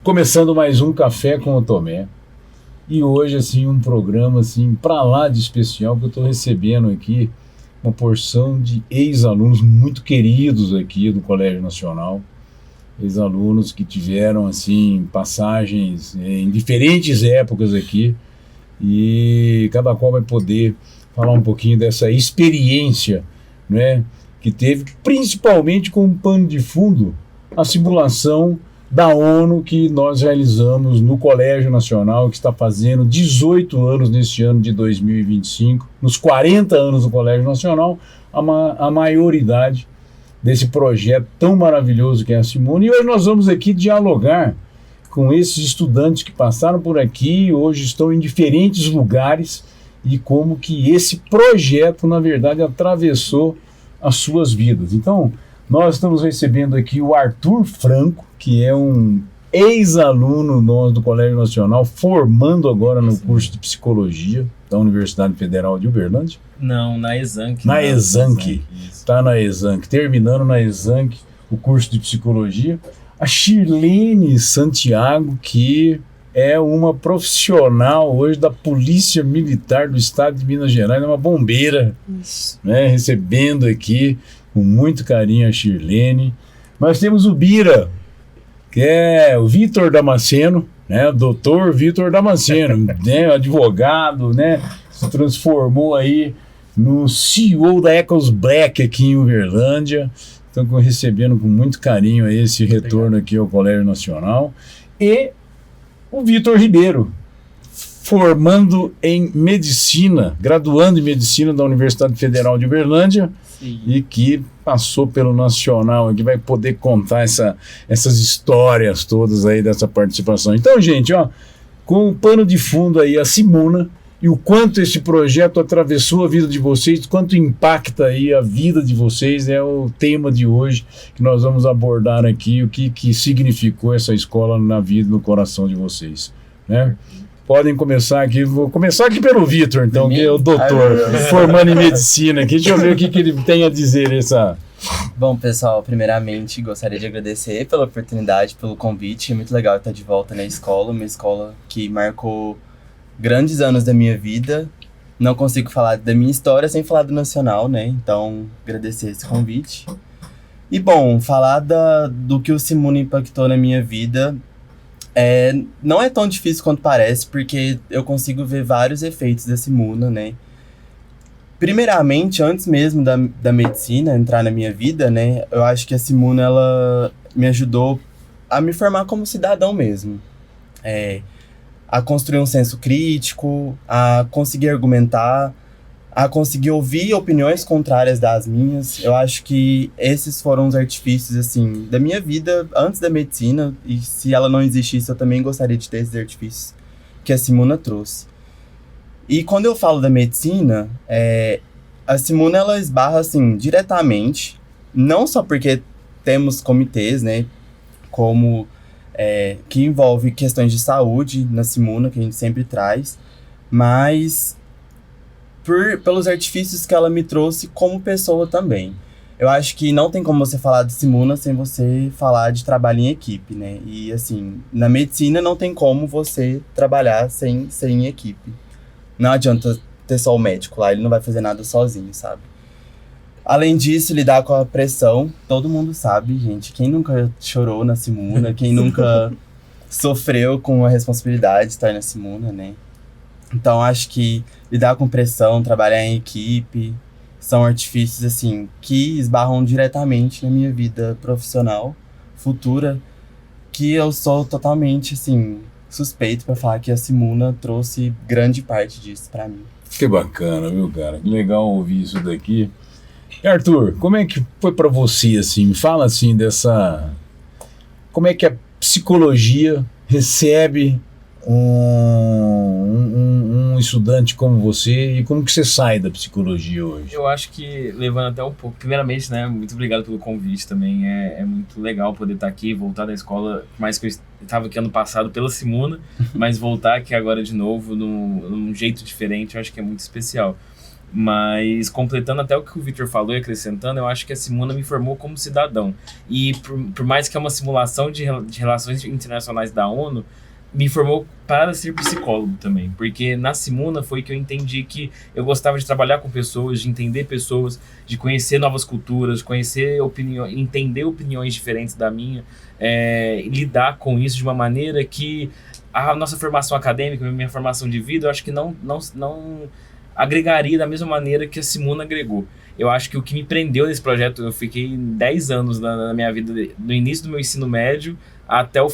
Começando mais um Café com o Tomé. E hoje, assim, um programa, assim, pra lá de especial, que eu tô recebendo aqui uma porção de ex-alunos muito queridos aqui do Colégio Nacional. Ex-alunos que tiveram, assim, passagens em diferentes épocas aqui. E cada qual vai poder falar um pouquinho dessa experiência, né, que teve, principalmente com um pano de fundo, a simulação da ONU que nós realizamos no Colégio Nacional, que está fazendo 18 anos neste ano de 2025, nos 40 anos do Colégio Nacional, a maioridade desse projeto tão maravilhoso que é a Simone. E hoje nós vamos aqui dialogar com esses estudantes que passaram por aqui, hoje estão em diferentes lugares, e como que esse projeto, na verdade, atravessou as suas vidas. Então, nós estamos recebendo aqui o Arthur Franco, que é um ex-aluno nosso do Colégio Nacional, formando agora no curso de Psicologia da Universidade Federal de Uberlândia. Não, na Exanc. Na Exanc, está na Exanc, terminando na Exanc o curso de Psicologia. A Shirlene Santiago, que é uma profissional hoje da Polícia Militar do Estado de Minas Gerais, é uma bombeira, né, recebendo aqui com muito carinho a Shirlene. Nós temos o Bira, que é o Vitor Damasceno, né, o doutor Vitor Damasceno, né, advogado, né, se transformou aí no CEO da Ecos Black aqui em Uberlândia. Estão recebendo com muito carinho esse retorno aqui ao Colégio Nacional. E o Vitor Ribeiro, formando em Medicina, graduando em Medicina da Universidade Federal de Uberlândia. Sim. E que passou pelo Nacional, que vai poder contar essas histórias todas aí dessa participação. Então, gente, ó, com o pano de fundo aí a Simona, e o quanto esse projeto atravessou a vida de vocês, quanto impacta aí a vida de vocês, é o tema de hoje que nós vamos abordar aqui, o que significou essa escola na vida e no coração de vocês, né? Podem começar aqui, vou começar aqui pelo Vitor, então, que é o doutor, formando em medicina aqui. Deixa eu ver o que ele tem a dizer essa... Bom, pessoal, primeiramente gostaria de agradecer pela oportunidade, pelo convite. É muito legal estar de volta na escola, uma escola que marcou grandes anos da minha vida. Não consigo falar da minha história sem falar do Nacional, né? Então, agradecer esse convite. E, bom, falar do que o Simone impactou na minha vida não é tão difícil quanto parece, porque eu consigo ver vários efeitos da Simona, né? Primeiramente, antes mesmo da medicina entrar na minha vida, né? Eu acho que a Simona, ela me ajudou a me formar como cidadão mesmo. A construir um senso crítico, a conseguir argumentar, a conseguir ouvir opiniões contrárias das minhas. Eu acho que esses foram os artifícios, assim, da minha vida antes da medicina, e se ela não existisse, eu também gostaria de ter esses artifícios que a Simona trouxe. E quando eu falo da medicina, a Simona, ela esbarra, assim, diretamente, não só porque temos comitês, né, como... que envolve questões de saúde na Simona, que a gente sempre traz, mas pelos artifícios que ela me trouxe como pessoa também. Eu acho que não tem como você falar de Simona sem você falar de trabalho em equipe, né? E, assim, na medicina não tem como você trabalhar sem equipe. Não adianta ter só o médico lá, ele não vai fazer nada sozinho, sabe? Além disso, lidar com a pressão, todo mundo sabe, gente. Quem nunca chorou na Simona, quem nunca sofreu com a responsabilidade de estar na Simona, né? Então, acho que lidar com pressão, trabalhar em equipe, são artifícios, assim, que esbarram diretamente na minha vida profissional futura, que eu sou totalmente, assim, suspeito para falar que a Simona trouxe grande parte disso para mim. Que bacana, viu, cara? Que legal ouvir isso daqui. E Arthur, como é que foi para você, assim? Me fala, assim, como é que a psicologia recebe um estudante como você e como que você sai da psicologia hoje? Eu acho que, levando até um pouco, primeiramente, né, muito obrigado pelo convite também, é muito legal poder estar aqui, voltar da escola, por mais que eu estava aqui ano passado pela Simona, mas voltar aqui agora de novo num jeito diferente, eu acho que é muito especial. Mas, completando até o que o Victor falou e acrescentando, eu acho que a Simuna me formou como cidadão. E por mais que é uma simulação de relações internacionais da ONU, me formou para ser psicólogo também. Porque na Simuna foi que eu entendi que eu gostava de trabalhar com pessoas, de entender pessoas, de conhecer novas culturas, conhecer opiniões, entender opiniões diferentes da minha, lidar com isso de uma maneira que a nossa formação acadêmica, a minha formação de vida, eu acho que não agregaria da mesma maneira que a Simuna agregou. Eu acho que o que me prendeu nesse projeto, eu fiquei 10 anos na minha vida, do início do meu ensino médio até o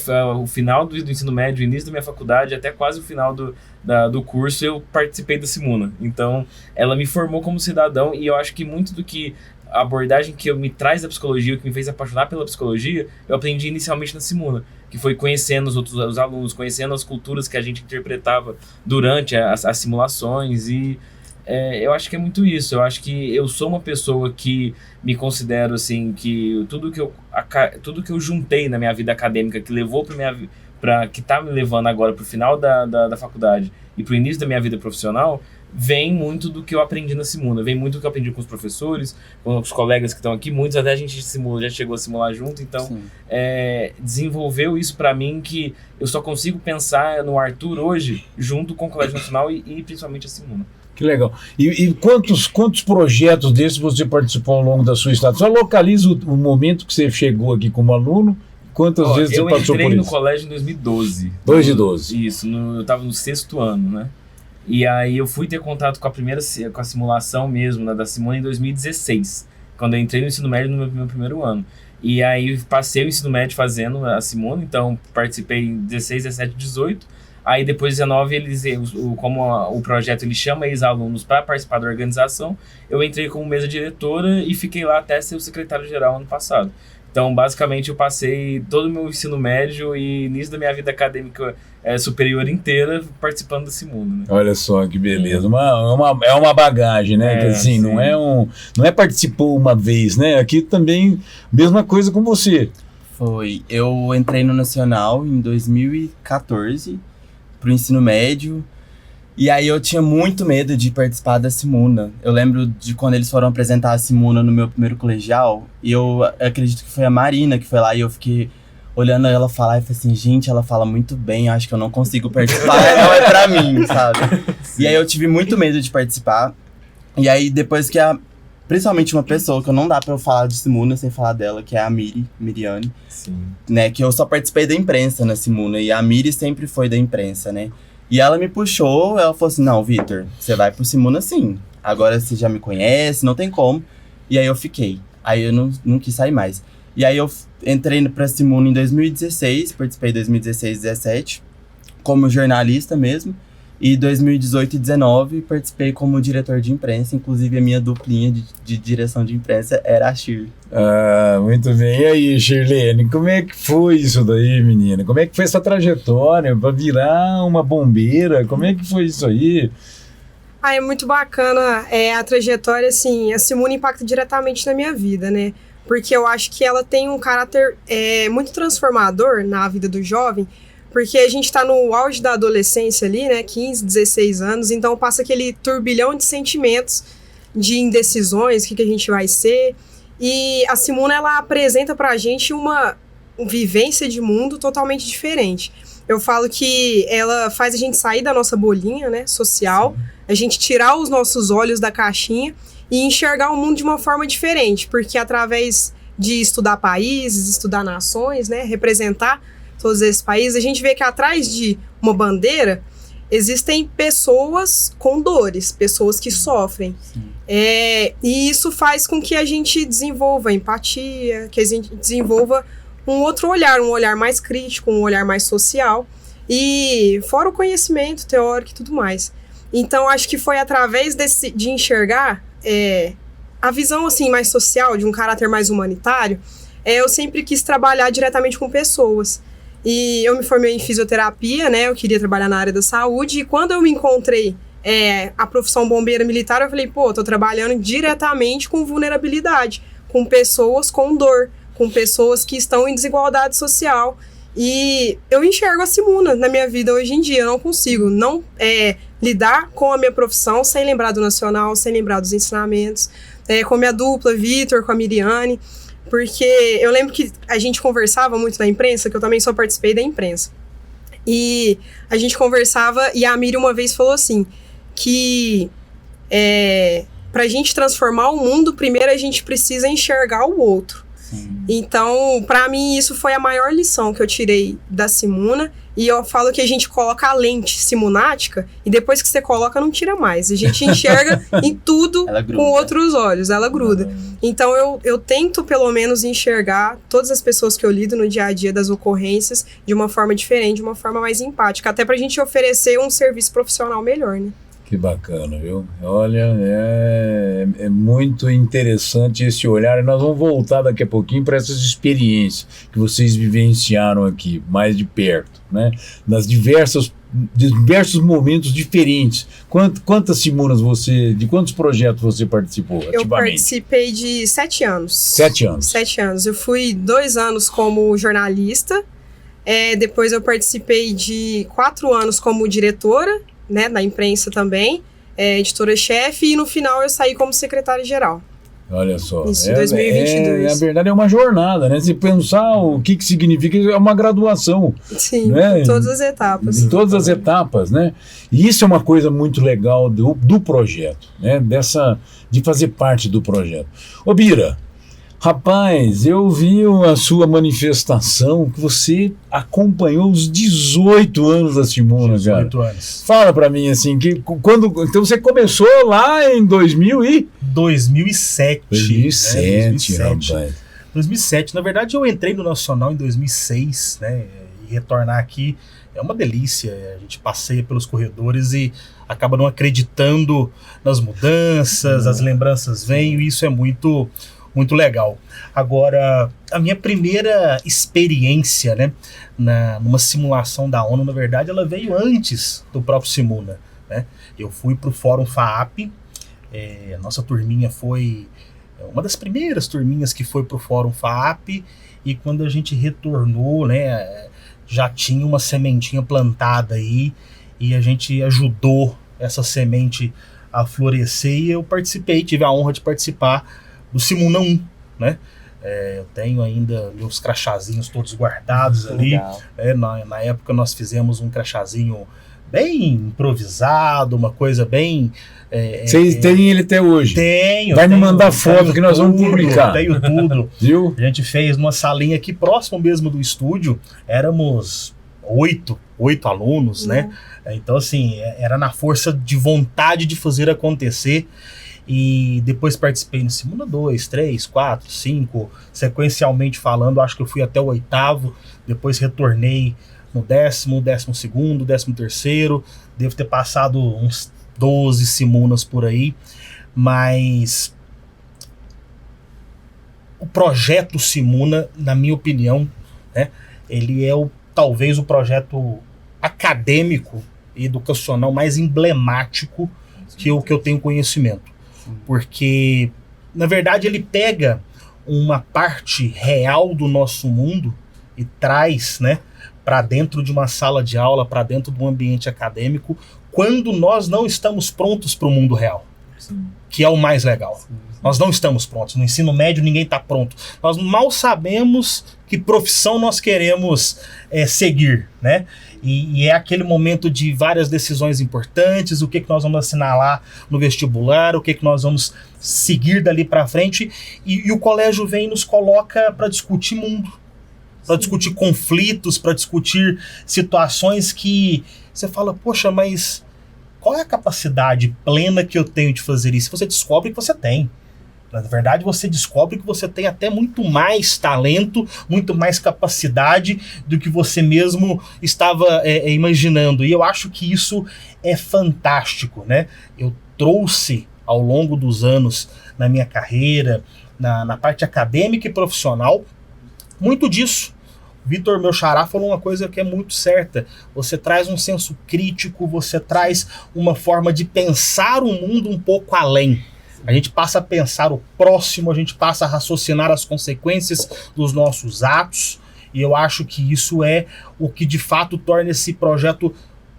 final do ensino médio, início da minha faculdade, até quase o final do curso, eu participei da Simuna. Então, ela me formou como cidadão, e eu acho que muito do que a abordagem que me traz da psicologia, o que me fez apaixonar pela psicologia, eu aprendi inicialmente na Simuna, que foi conhecendo os alunos, conhecendo as culturas que a gente interpretava durante as simulações, e eu acho que é muito isso. Eu acho que eu sou uma pessoa que me considero assim, que tudo que eu juntei na minha vida acadêmica, que levou que tá me levando agora pro final da faculdade e pro início da minha vida profissional, vem muito do que eu aprendi na Simuna, vem muito do que eu aprendi com os professores, com os colegas que estão aqui, muitos até a gente já chegou a simular junto, então desenvolveu isso para mim, que eu só consigo pensar no Arthur hoje junto com o Colégio Nacional e principalmente a Simuna. Que legal. E quantos projetos desses você participou ao longo da sua estada? Só localiza o momento que você chegou aqui como aluno, quantas vezes você passou por isso? Eu entrei no colégio em 2012. 2 de 12. Isso, eu estava no 6º ano, né? E aí eu fui ter contato com a simulação mesmo, né, da Simuna em 2016, quando eu entrei no ensino médio no meu primeiro ano. E aí passei o ensino médio fazendo a Simuna, então participei em 16, 17, 18. Aí depois de 19, como o projeto ele chama ex-alunos para participar da organização, eu entrei como mesa diretora e fiquei lá até ser o secretário-geral ano passado. Então, basicamente, eu passei todo o meu ensino médio e início da minha vida acadêmica superior inteira participando da Simuna, né? Olha só que beleza. É uma bagagem, né? Que, assim, não é participou uma vez, né? Aqui também, mesma coisa com você. Foi. Eu entrei no Nacional em 2014, pro ensino médio, e aí eu tinha muito medo de participar da Simuna. Eu lembro de quando eles foram apresentar a Simuna no meu primeiro colegial, e eu acredito que foi a Marina que foi lá, e eu fiquei olhando ela falar e falei assim, gente, ela fala muito bem, acho que eu não consigo participar, não é pra mim, sabe? E aí eu tive muito medo de participar, e aí depois que principalmente uma pessoa que não dá pra eu falar de Simuna sem falar dela, que é a Miriane, né, que eu só participei da imprensa na Simuna, e a Miri sempre foi da imprensa, né, e ela me puxou, ela falou assim, não, Victor, você vai pro Simuna sim, agora você já me conhece, não tem como, e aí eu fiquei, aí eu não quis sair mais, e aí eu entrei pra Simuna em 2016, participei em 2016, 2017, como jornalista mesmo, e 2018 e 2019 participei como diretor de imprensa, inclusive a minha duplinha de direção de imprensa era a Shir. Ah, muito bem. E aí, Shirlene, como é que foi isso daí, menina? Como é que foi essa trajetória para virar uma bombeira? Como é que foi isso aí? É muito bacana a trajetória, assim, a Simuna impacta diretamente na minha vida, né? Porque eu acho que ela tem um caráter muito transformador na vida do jovem, porque a gente tá no auge da adolescência ali, né, 15, 16 anos, então passa aquele turbilhão de sentimentos, de indecisões, o que a gente vai ser, e a Simuna, ela apresenta pra gente uma vivência de mundo totalmente diferente. Eu falo que ela faz a gente sair da nossa bolinha, né, social, a gente tirar os nossos olhos da caixinha e enxergar o mundo de uma forma diferente, porque através de estudar países, estudar nações, né, representar todos esses países, a gente vê que atrás de uma bandeira existem pessoas com dores, pessoas que sofrem. E isso faz com que a gente desenvolva empatia, que a gente desenvolva um outro olhar, um olhar mais crítico, um olhar mais social, e fora o conhecimento teórico e tudo mais. Então, acho que foi através de enxergar a visão assim, mais social, de um caráter mais humanitário, eu sempre quis trabalhar diretamente com pessoas. E eu me formei em fisioterapia, né? Eu queria trabalhar na área da saúde. E quando eu me encontrei a profissão bombeira militar, eu falei, tô trabalhando diretamente com vulnerabilidade, com pessoas com dor, com pessoas que estão em desigualdade social. E eu enxergo a Simuna na minha vida hoje em dia. Eu não consigo não lidar com a minha profissão sem lembrar do nacional, sem lembrar dos ensinamentos, com a minha dupla, Vitor, com a Miriane, porque eu lembro que a gente conversava muito na imprensa, que eu também só participei da imprensa. E a gente conversava e a Miri uma vez falou assim, que pra gente transformar o mundo, primeiro a gente precisa enxergar o outro. Sim. Então, pra mim, isso foi a maior lição que eu tirei da Simuna. E eu falo que a gente coloca a lente simunática e depois que você coloca, não tira mais. A gente enxerga em tudo com outros olhos, ela gruda. Então, eu tento, pelo menos, enxergar todas as pessoas que eu lido no dia a dia das ocorrências de uma forma diferente, de uma forma mais empática. Até pra gente oferecer um serviço profissional melhor, né? Que bacana, viu? Olha, é muito interessante esse olhar. E nós vamos voltar daqui a pouquinho para essas experiências que vocês vivenciaram aqui, mais de perto, né? Nas diversos momentos diferentes. Quantas Simunas de quantos projetos você participou ativamente? Eu participei de 7 anos. 7 anos? 7 anos. Eu fui 2 anos como jornalista, depois eu participei de 4 anos como diretora, né, na imprensa também, editora-chefe, e no final eu saí como secretária-geral. Olha só. Isso, em 2022. Na verdade, é uma jornada, né? Se pensar o que significa, é uma graduação. Sim, né? em todas as etapas. Em todas as etapas, né? E isso é uma coisa muito legal do projeto, né? De fazer parte do projeto. Ô, Bira, rapaz, eu vi a sua manifestação que você acompanhou os 18 anos da Simuna, 18 cara. anos. Fala pra mim, assim, então você começou lá em 2007. 2007, rapaz. 2007. Na verdade, eu entrei no Nacional em 2006, né? E retornar aqui é uma delícia. A gente passeia pelos corredores e acaba não acreditando nas mudanças, as lembranças vêm, e isso é muito legal. Agora, a minha primeira experiência, né, numa simulação da ONU, na verdade, ela veio antes do próprio Simuna, né? Eu fui para o Fórum FAAP, a nossa turminha foi uma das primeiras turminhas que foi para o Fórum FAAP, e quando a gente retornou, né, já tinha uma sementinha plantada aí, e a gente ajudou essa semente a florescer, e eu participei, tive a honra de participar do Simuna 1, né? Eu tenho ainda meus crachazinhos todos guardados ali. Na época nós fizemos um crachazinho bem improvisado, uma coisa bem... Vocês têm ele até hoje? Tenho. Vai me mandar foto que nós vamos publicar. Tenho tudo. Viu? A gente fez numa salinha aqui próximo mesmo do estúdio, éramos 8 alunos, né? Então, assim, era na força de vontade de fazer acontecer. E depois participei no Simuna 2, 3, 4, 5, sequencialmente falando, acho que eu fui até o 8º, depois retornei no 10º, 12º, 13º, devo ter passado uns 12 Simunas por aí, mas o projeto Simuna, na minha opinião, né, ele é talvez o projeto acadêmico e educacional mais emblemático que eu tenho conhecimento. Porque, na verdade, ele pega uma parte real do nosso mundo e traz, né, para dentro de uma sala de aula, para dentro de um ambiente acadêmico, quando nós não estamos prontos para o mundo real. Sim. Que é o mais legal. Sim. Nós não estamos prontos. No ensino médio ninguém está pronto. Nós mal sabemos que profissão nós queremos seguir, né? E é aquele momento de várias decisões importantes, o que nós vamos assinalar no vestibular, o que nós vamos seguir dali para frente, e o colégio vem e nos coloca para discutir mundo, para discutir conflitos, para discutir situações que você fala, poxa, mas qual é a capacidade plena que eu tenho de fazer isso? Você descobre que você tem. Na verdade, você descobre que você tem até muito mais talento, muito mais capacidade do que você mesmo estava imaginando. E eu acho que isso é fantástico, né? Eu trouxe ao longo dos anos na minha carreira, na parte acadêmica e profissional, muito disso. Vitor, meu xará, falou uma coisa que é muito certa. Você traz um senso crítico, você traz uma forma de pensar o mundo um pouco além. A gente passa a pensar o próximo, a gente passa a raciocinar as consequências dos nossos atos, e eu acho que isso é o que de fato torna esse projeto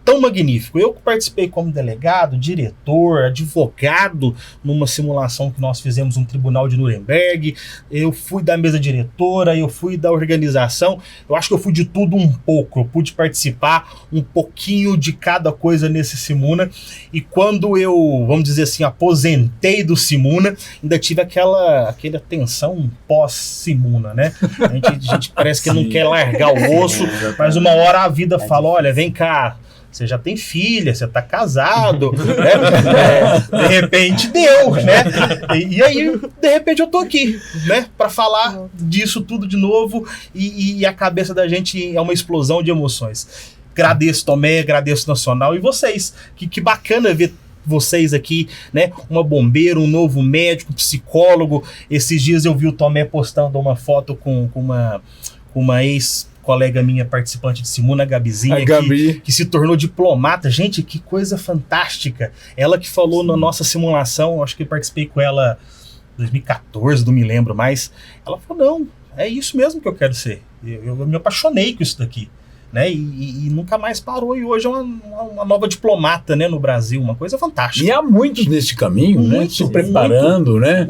tão magnífico. Eu que participei como delegado, diretor, advogado numa simulação que nós fizemos no Tribunal de Nuremberg, eu fui da mesa diretora, eu fui da organização, eu acho que eu fui de tudo um pouco, eu pude participar um pouquinho de cada coisa nesse Simuna, e quando eu, vamos dizer assim, aposentei do Simuna, ainda tive aquela tensão pós-Simuna, né? A gente parece que não quer largar o osso, mas uma hora a vida fala, olha, vem cá, você já tem filha, você tá casado, né? De repente deu, né? E aí, de repente eu tô aqui, né? Pra falar disso tudo de novo, e a cabeça da gente é uma explosão de emoções. Agradeço Tomé, agradeço Nacional e vocês, que bacana ver vocês aqui, né? Uma bombeira, um novo médico, psicólogo. Esses dias eu vi o Tomé postando uma foto com uma ex-colega minha, participante de Simuna, a Gabizinha, que se tornou diplomata. Gente, que coisa fantástica. Ela que falou na nossa simulação, acho que eu participei com ela em 2014, não me lembro mais. Ela falou, não, é isso mesmo que eu quero ser. Eu me apaixonei com isso daqui. Né? E nunca mais parou, e hoje é uma nova diplomata, né, no Brasil, uma coisa fantástica. E há muitos nesse caminho, né, se preparando, né,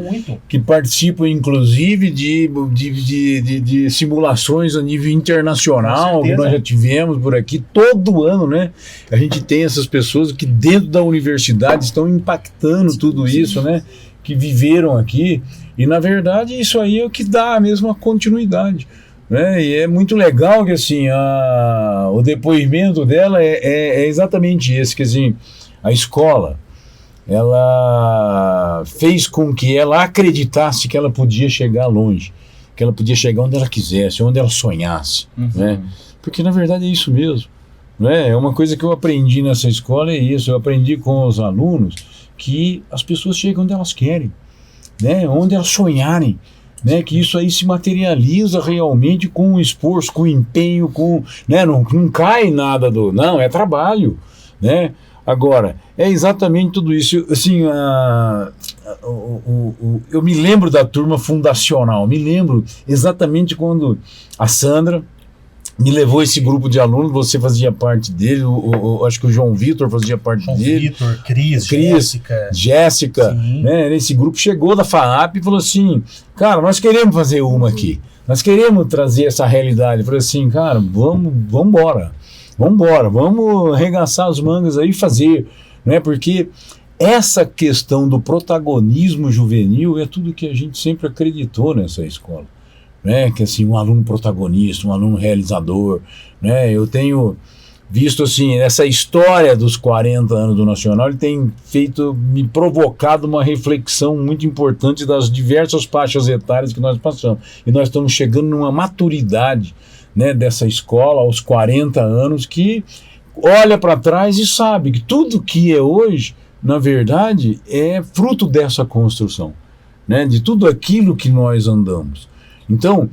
que participam inclusive de simulações a nível internacional, que nós já tivemos por aqui, todo ano, né, a gente tem essas pessoas que dentro da universidade estão impactando tudo isso, né, que viveram aqui, e na verdade isso aí é o que dá a mesma continuidade. E é muito legal que assim, o depoimento dela é exatamente esse, que assim, a escola, ela fez com que ela acreditasse que ela podia chegar longe, que ela podia chegar onde ela quisesse, onde ela sonhasse, né? Porque na verdade é isso mesmo, né? É uma coisa que eu aprendi nessa escola, é isso, eu aprendi com os alunos que as pessoas chegam onde elas querem, né? Onde elas sonharem, né, que isso aí se materializa realmente com o esforço, com o empenho, né, não cai nada não, é trabalho, né? Agora, é exatamente tudo isso, assim, eu me lembro da turma fundacional, me lembro exatamente quando a Sandra me levou esse grupo de alunos, você fazia parte dele, acho que o João Vitor fazia parte dele. João Vitor, Cris, Jéssica, né? Esse grupo chegou da FAAP e falou assim, cara, nós queremos fazer uma aqui, nós queremos trazer essa realidade. Eu falei assim, cara, vamos embora, vamos arregaçar as mangas aí e fazer, né? Porque essa questão do protagonismo juvenil é tudo que a gente sempre acreditou nessa escola. Né, que assim, um aluno protagonista, um aluno realizador, né, eu tenho visto assim, essa história dos 40 anos do Nacional, ele tem me provocado uma reflexão muito importante das diversas faixas etárias que nós passamos, e nós estamos chegando numa maturidade, né, dessa escola aos 40 anos, que olha para trás e sabe que tudo que é hoje, na verdade, é fruto dessa construção, né, de tudo aquilo que nós andamos. Então,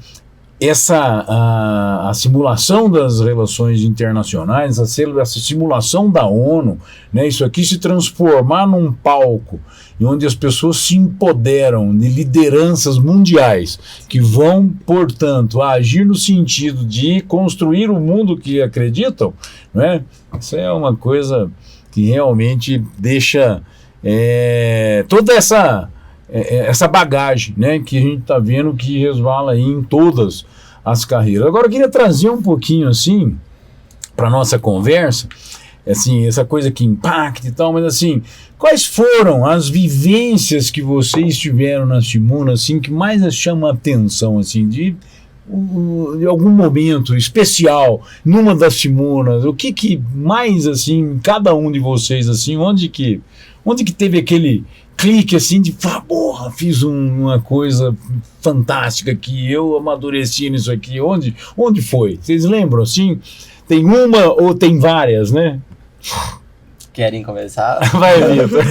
a simulação das relações internacionais, essa simulação da ONU, né, isso aqui se transformar num palco onde as pessoas se empoderam de lideranças mundiais que vão, portanto, agir no sentido de construir o mundo que acreditam, né, isso é uma coisa que realmente deixa toda essa bagagem, né, que a gente está vendo que resvala aí em todas as carreiras. Agora eu queria trazer um pouquinho assim para nossa conversa, assim, essa coisa que impacta e tal, mas assim, quais foram as vivências que vocês tiveram na Simuna, assim, que mais chama a atenção, assim, de algum momento especial numa das Simunas, o que mais, assim, cada um de vocês, assim, onde que teve aquele clique assim de, porra, fiz uma coisa fantástica que eu amadureci nisso aqui, onde foi? Vocês lembram assim? Tem uma ou tem várias, né? Querem começar? Vai, Vitor.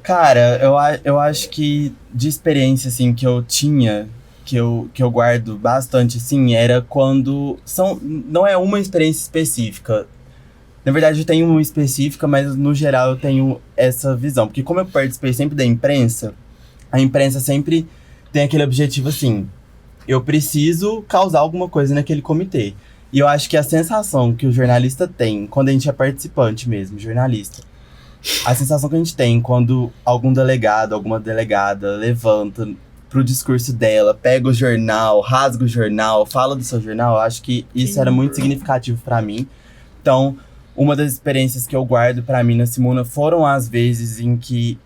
Cara, eu acho que de experiência assim que eu tinha, que eu guardo bastante assim, era quando não é uma experiência específica. Na verdade, eu tenho uma específica, mas no geral eu tenho essa visão. Porque como eu participei sempre da imprensa, a imprensa sempre tem aquele objetivo assim, eu preciso causar alguma coisa naquele comitê. E eu acho que a sensação que o jornalista tem, quando a gente é participante mesmo, jornalista, a sensação que a gente tem quando algum delegado, alguma delegada levanta pro discurso dela, pega o jornal, rasga o jornal, fala do seu jornal, eu acho que isso era muito significativo pra mim. Então, uma das experiências que eu guardo pra mim na Simuna foram as vezes em que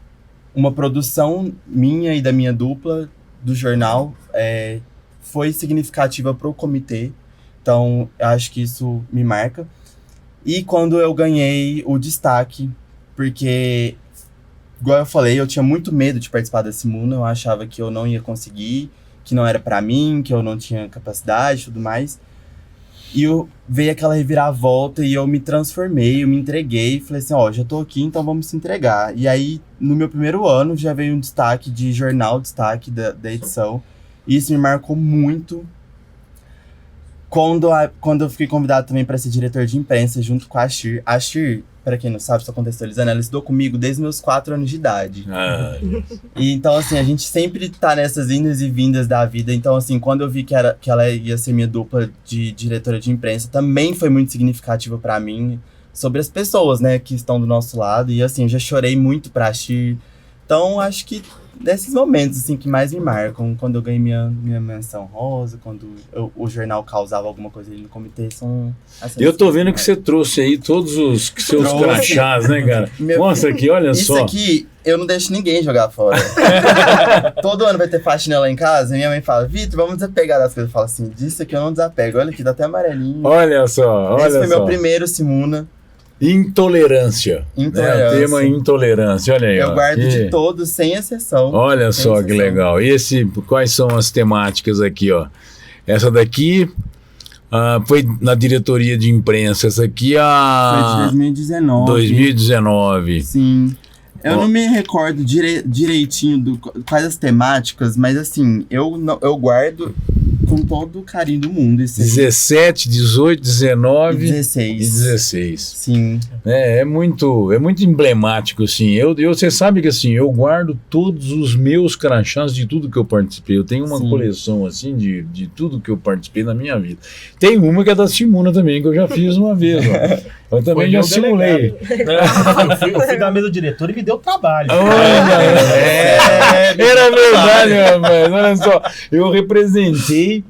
uma produção minha e da minha dupla do jornal foi significativa pro comitê. Então, eu acho que isso me marca. E quando eu ganhei o destaque, porque, igual eu falei, eu tinha muito medo de participar da Simuna, eu achava que eu não ia conseguir, que não era pra mim, que eu não tinha capacidade e tudo mais. E veio aquela reviravolta e eu me transformei, eu me entreguei, falei assim, já tô aqui, então vamos se entregar. E aí, no meu primeiro ano, já veio um destaque de jornal, destaque da edição, e isso me marcou muito. Quando eu fui convidado também para ser diretor de imprensa junto com a Shir. A Shir, para quem não sabe, só contextualizando, ela estudou comigo desde meus 4 anos de idade. E então, assim, a gente sempre tá nessas indas e vindas da vida. Então, assim, quando eu vi que ela ia ser minha dupla de diretora de imprensa, também foi muito significativo para mim, sobre as pessoas, né, que estão do nosso lado. E, assim, eu já chorei muito pra Shir. Então, acho que desses momentos, assim, que mais me marcam, quando eu ganhei minha menção rosa, quando o jornal causava alguma coisa ali no comitê, são... Eu tô vendo que você trouxe aí todos os seus crachás, né, cara? Mostra aqui, olha só. Isso aqui, eu não deixo ninguém jogar fora. Todo ano vai ter faxina lá em casa, e minha mãe fala, Vitor, vamos desapegar das coisas. Eu falo assim, disso aqui eu não desapego. Olha aqui, dá até amarelinho. Olha só, Esse foi meu primeiro Simuna. Intolerância. Intolerância. Né? O tema intolerância, olha aí. Eu guardo de todos, sem exceção. Olha só que legal. Quais são as temáticas aqui, ó? Essa daqui foi na diretoria de imprensa. Essa aqui foi de 2019. 2019. Sim. Eu não me recordo direitinho quais as temáticas, mas assim, eu guardo com todo o carinho do mundo. 17, 18, 19 16. E 16. Sim. É muito emblemático, assim. Você sabe que, assim, eu guardo todos os meus crachás de tudo que eu participei. Eu tenho uma coleção, assim, de tudo que eu participei na minha vida. Tem uma que é da Simuna também, que eu já fiz uma vez, ó. Eu também já simulei. Eu fui da mesa diretora e me deu trabalho. Era verdade, rapaz. Olha só, eu representei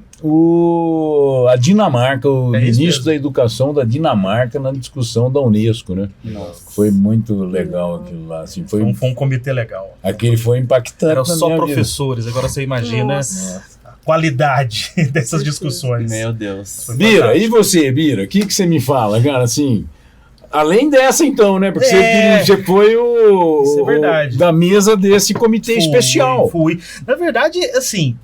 a Dinamarca, o ministro da Educação da Dinamarca na discussão da Unesco, né? Nossa. Foi muito legal aquilo lá. Assim, foi um comitê legal. Aquele foi impactante. Eram só professores, agora você imagina a qualidade dessas discussões. Meu Deus. Bira, e você, Bira? O que você me fala, cara, assim... Além dessa, então, né? Porque você foi Isso é verdade. da mesa desse comitê especial. Fui. Na verdade, assim,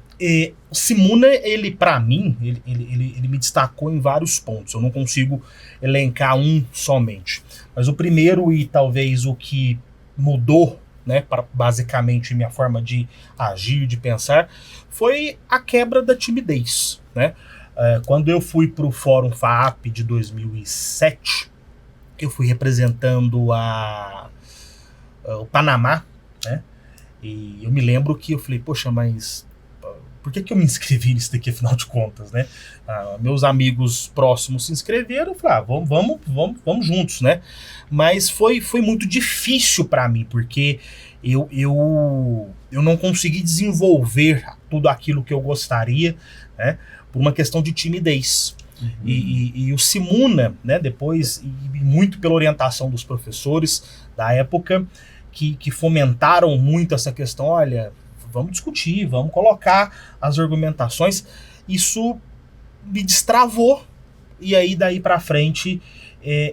o Simuna, ele, pra mim, ele me destacou em vários pontos. Eu não consigo elencar um somente. Mas o primeiro e talvez o que mudou, né, basicamente minha forma de agir, de pensar, foi a quebra da timidez, né? Quando eu fui pro Fórum FAAP de 2007... eu fui representando o Panamá, né? E eu me lembro que eu falei, poxa, mas por que eu me inscrevi nisso daqui, afinal de contas, né? Meus amigos próximos se inscreveram, eu falei, vamos juntos, né? Mas foi muito difícil para mim, porque eu não consegui desenvolver tudo aquilo que eu gostaria, né? Por uma questão de timidez. E o Simuna, né, depois, e muito pela orientação dos professores da época, que fomentaram muito essa questão, olha, vamos discutir, vamos colocar as argumentações, isso me destravou, e aí daí pra frente,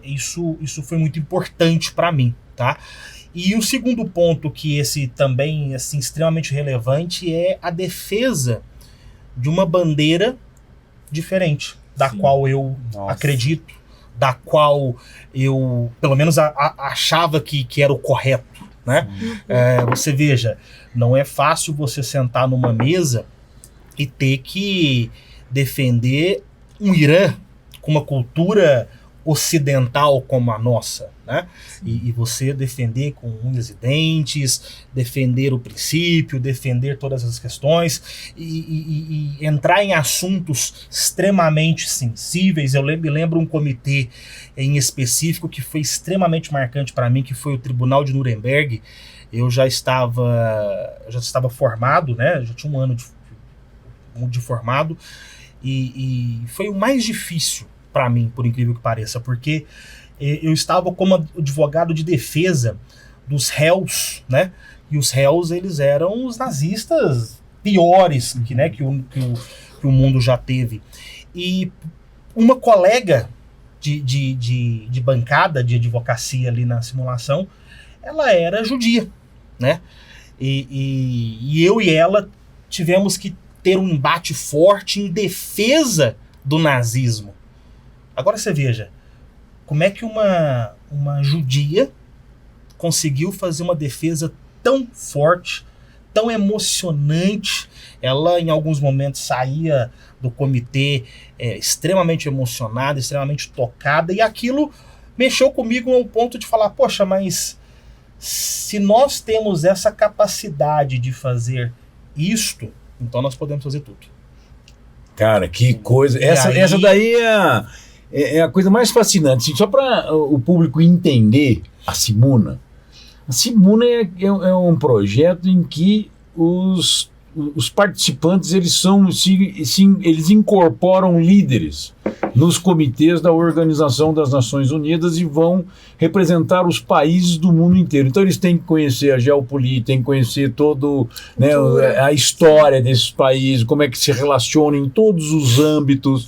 isso foi muito importante para mim, tá? E o segundo ponto, que esse também, assim, extremamente relevante, é a defesa de uma bandeira diferente, da qual eu acredito, da qual eu, pelo menos, achava que era o correto, né? Você veja, não é fácil você sentar numa mesa e ter que defender um Irã com uma cultura ocidental como a nossa, né? E você defender com unhas e dentes, defender o princípio, defender todas as questões e entrar em assuntos extremamente sensíveis. Eu me lembro um comitê em específico que foi extremamente marcante para mim, que foi o Tribunal de Nuremberg. Eu já estava formado, né? Já tinha um ano de formado e foi o mais difícil para mim, por incrível que pareça, porque eu estava como advogado de defesa dos réus, né? E os réus, eles eram os nazistas piores que o mundo já teve. E uma colega de bancada de advocacia ali na simulação, ela era judia, né? E eu e ela tivemos que ter um embate forte em defesa do nazismo. Agora você veja, como é que uma judia conseguiu fazer uma defesa tão forte, tão emocionante. Ela, em alguns momentos, saía do comitê extremamente emocionada, extremamente tocada, e aquilo mexeu comigo ao ponto de falar, poxa, mas se nós temos essa capacidade de fazer isto, então nós podemos fazer tudo. Cara, que coisa. Essa daí é a coisa mais fascinante. Assim, só para o público entender a Simuna. A Simuna é um projeto em que os participantes eles incorporam líderes nos comitês da Organização das Nações Unidas e vão representar os países do mundo inteiro. Então eles têm que conhecer a geopolítica, têm que conhecer todo, né, a história desses países, como é que se relacionam em todos os âmbitos,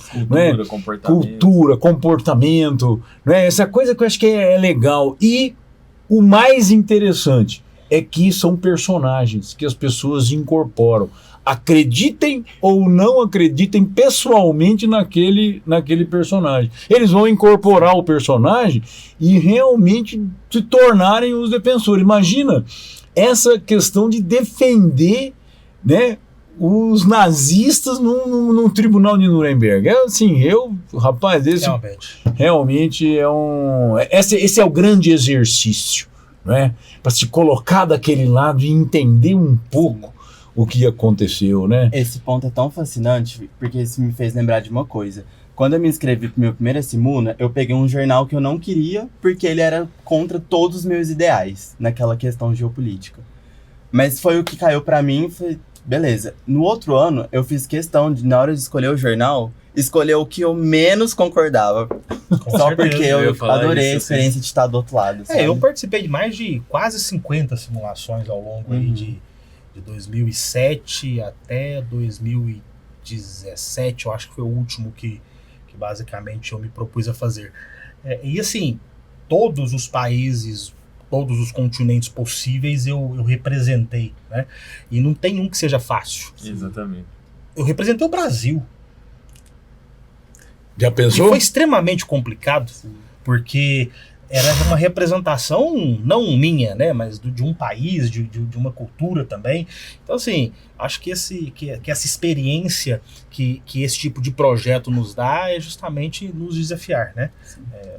cultura, comportamento, né, essa coisa que eu acho que é legal. E o mais interessante é que são personagens que as pessoas incorporam. Acreditem ou não acreditem pessoalmente naquele personagem. Eles vão incorporar o personagem e realmente se tornarem os defensores. Imagina essa questão de defender, né, os nazistas num tribunal de Nuremberg. Rapaz, realmente esse é o grande exercício, né? Para se colocar daquele lado e entender um pouco o que aconteceu, né? Esse ponto é tão fascinante, porque isso me fez lembrar de uma coisa. Quando eu me inscrevi pro meu primeiro Simuna, eu peguei um jornal que eu não queria, porque ele era contra todos os meus ideais, naquela questão geopolítica. Mas foi o que caiu pra mim e foi, beleza. No outro ano, eu fiz questão de, na hora de escolher o jornal, escolher o que eu menos concordava. Só porque eu adorei a experiência de estar do outro lado. Sabe? Eu participei de mais de quase 50 simulações ao longo aí de 2007 até 2017, eu acho que foi o último que basicamente eu me propus a fazer. E assim, todos os países, todos os continentes possíveis eu representei, né? E não tem um que seja fácil. Exatamente. Eu representei o Brasil. Já pensou? E foi extremamente complicado, porque era uma representação não minha, né, mas de um país, de uma cultura também. Então, assim, acho que essa experiência que esse tipo de projeto nos dá é justamente nos desafiar, né?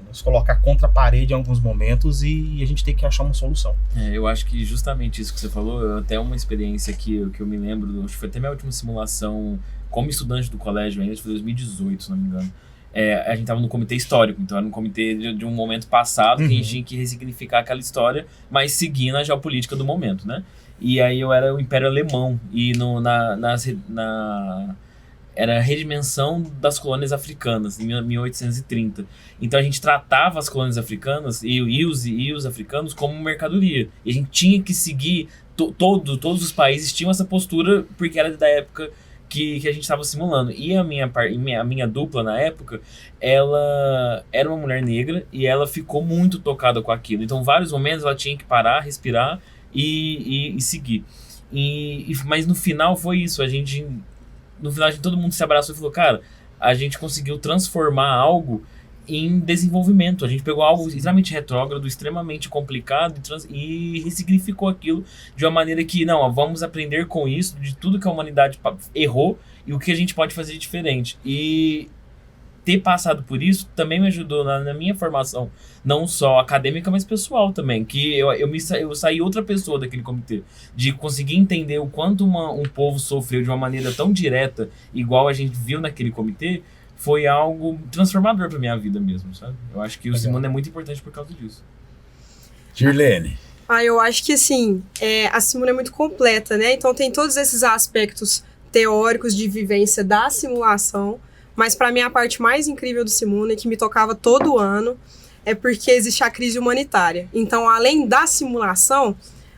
Nos colocar contra a parede em alguns momentos e a gente tem que achar uma solução. Eu acho que justamente isso que você falou, até uma experiência que eu me lembro, acho que foi até minha última simulação como estudante do colégio ainda, foi 2018, se não me engano. A gente estava no comitê histórico, então era um comitê de um momento passado que a gente tinha que ressignificar aquela história, mas seguindo a geopolítica do momento, né? E aí eu era o Império Alemão e era a redimensão das colônias africanas, em 1830. Então a gente tratava as colônias africanas e os africanos como mercadoria. E a gente tinha que seguir, todos os países tinham essa postura porque era da época que a gente estava simulando. E a minha dupla na época, ela era uma mulher negra e ela ficou muito tocada com aquilo. Então, vários momentos ela tinha que parar, respirar e seguir. Mas no final foi isso. No final, todo mundo se abraçou e falou, cara, a gente conseguiu transformar algo em desenvolvimento. A gente pegou algo extremamente retrógrado, extremamente complicado e ressignificou aquilo de uma maneira que, vamos aprender com isso, de tudo que a humanidade errou e o que a gente pode fazer de diferente. E ter passado por isso também me ajudou na minha formação, não só acadêmica, mas pessoal também, que eu saí outra pessoa daquele comitê, de conseguir entender o quanto um povo sofreu de uma maneira tão direta, igual a gente viu naquele comitê, foi algo transformador pra minha vida mesmo, sabe? Eu acho que o Simuna é muito importante por causa disso. Shirlene. Eu acho que, assim, a Simuna é muito completa, né? Então tem todos esses aspectos teóricos de vivência da simulação, mas para mim a parte mais incrível do Simuna, que me tocava todo ano, é porque existe a crise humanitária. Então, além da simulação,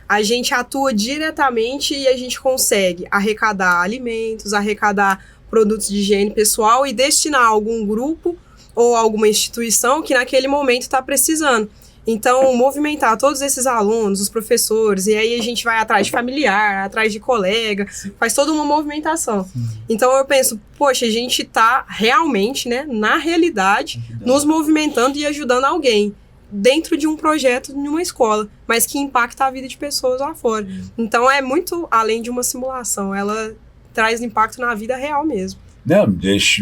a gente atua diretamente e a gente consegue arrecadar alimentos, arrecadar produtos de higiene pessoal e destinar a algum grupo ou alguma instituição que naquele momento está precisando. Então, movimentar todos esses alunos, os professores, e aí a gente vai atrás de familiar, atrás de colega, faz toda uma movimentação. Então, eu penso, poxa, a gente está realmente, né, na realidade, nos movimentando e ajudando alguém dentro de um projeto em uma escola, mas que impacta a vida de pessoas lá fora. Então, é muito além de uma simulação, ela traz impacto na vida real mesmo. Não,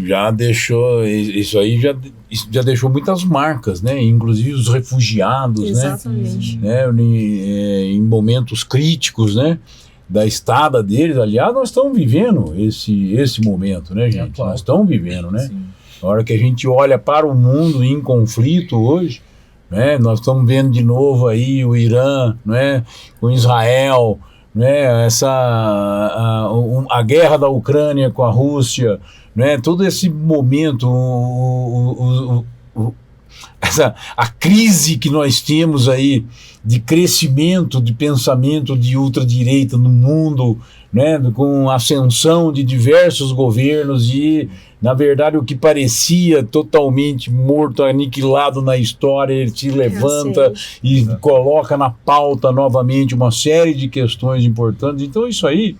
já deixou, isso aí já deixou muitas marcas, né? Inclusive os refugiados, exatamente, né? Em momentos críticos, né? Da estada deles. Aliás, nós estamos vivendo esse momento, né, gente? Nós estamos vivendo, né? Sim. Na hora que a gente olha para o mundo em conflito hoje, né? Nós estamos vendo de novo aí o Irã, né? Com Israel, né, a guerra da Ucrânia com a Rússia, né, todo esse momento, a crise que nós temos aí de crescimento de pensamento de ultradireita no mundo, né, com a ascensão de diversos governos e, na verdade, o que parecia totalmente morto, aniquilado na história, ele se levanta e coloca na pauta novamente uma série de questões importantes. Então isso aí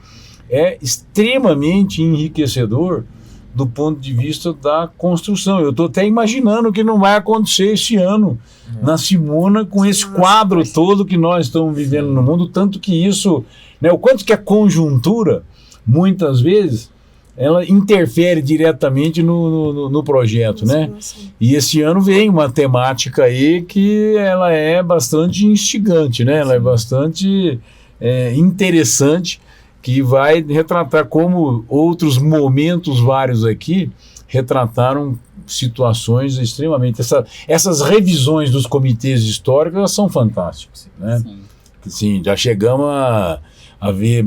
é extremamente enriquecedor do ponto de vista da construção. Eu estou até imaginando o que não vai acontecer esse ano na Simuna com esse quadro todo que nós estamos vivendo no mundo, tanto que isso, né, o quanto que a conjuntura, muitas vezes, ela interfere diretamente no projeto, né? E esse ano vem uma temática aí que ela é bastante instigante, né? Ela é bastante interessante, que vai retratar como outros momentos vários aqui retrataram situações extremamente... Essas revisões dos comitês históricos, elas são fantásticas, né? Sim, já chegamos a ver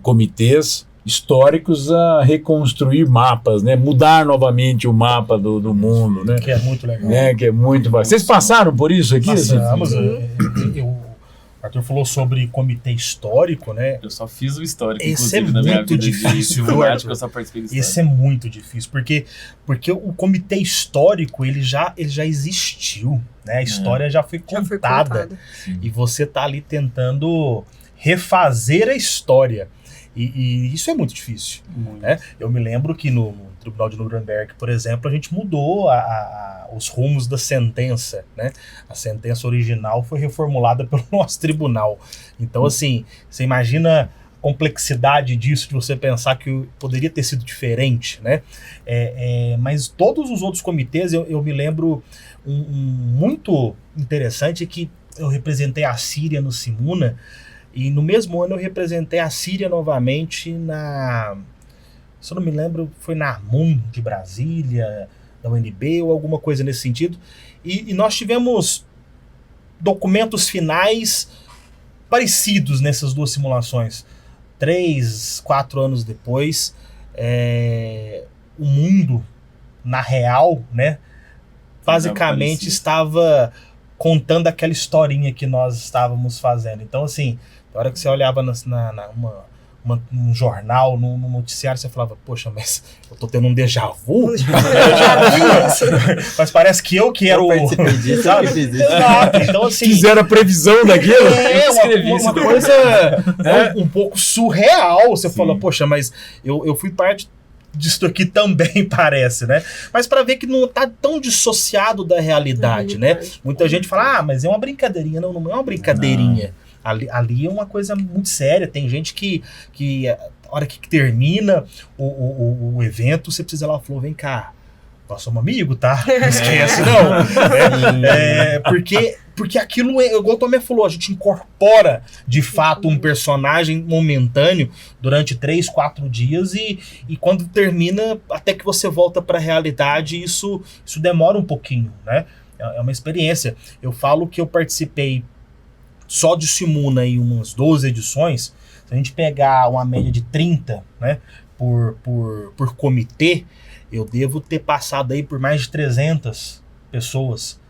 comitês históricos a reconstruir mapas, né? Mudar novamente o mapa do mundo, né? Que é muito legal. Que é muito bacana. Vocês passaram por isso aqui? Passamos. O Arthur falou sobre comitê histórico, né? Eu só fiz o histórico, Esse inclusive, é na minha muito vida difícil, de Arthur. prática, eu só participei do histórico. Esse é muito difícil, porque o comitê histórico, ele já existiu, né? A história já foi contada. E você tá ali tentando refazer a história. E isso é muito difícil. Né? Eu me lembro que no Tribunal de Nuremberg, por exemplo, a gente mudou os rumos da sentença. Né? A sentença original foi reformulada pelo nosso tribunal. Então, assim, você imagina a complexidade disso, de você pensar que poderia ter sido diferente. Né? Mas todos os outros comitês, eu me lembro muito interessante que eu representei a Síria no Simuna. E no mesmo ano eu representei a Síria novamente se eu não me lembro, foi na AMUN de Brasília, da UNB ou alguma coisa nesse sentido. E nós tivemos documentos finais parecidos nessas duas simulações. 3, 4 anos depois, o mundo, na real, né, basicamente estava contando aquela historinha que nós estávamos fazendo. Então, assim, na hora que você olhava num jornal, num noticiário, você falava, poxa, mas eu tô tendo um déjà vu? Mas parece que eu que era o... Sabe? Exato. Então, assim... Fizeram a previsão daquilo? Uma coisa um pouco surreal. Você fala, poxa, mas eu fui parte disso aqui também, parece, né? Mas para ver que não tá tão dissociado da realidade, né? Muita gente fala, mas é uma brincadeirinha. Não é uma brincadeirinha. Ali é uma coisa muito séria. Tem gente que a hora que termina o evento, você precisa ir lá e falar, vem cá, nós somos amigos, tá? Não esquece, não. Porque aquilo, igual o Tomé falou, a gente incorpora, de fato, um personagem momentâneo durante 3, 4 dias e quando termina, até que você volta para a realidade, isso demora um pouquinho, né? É uma experiência. Eu falo que eu participei só de Simuna em umas 12 edições. Se a gente pegar uma média de 30, né, por comitê, eu devo ter passado aí por mais de 300 pessoas.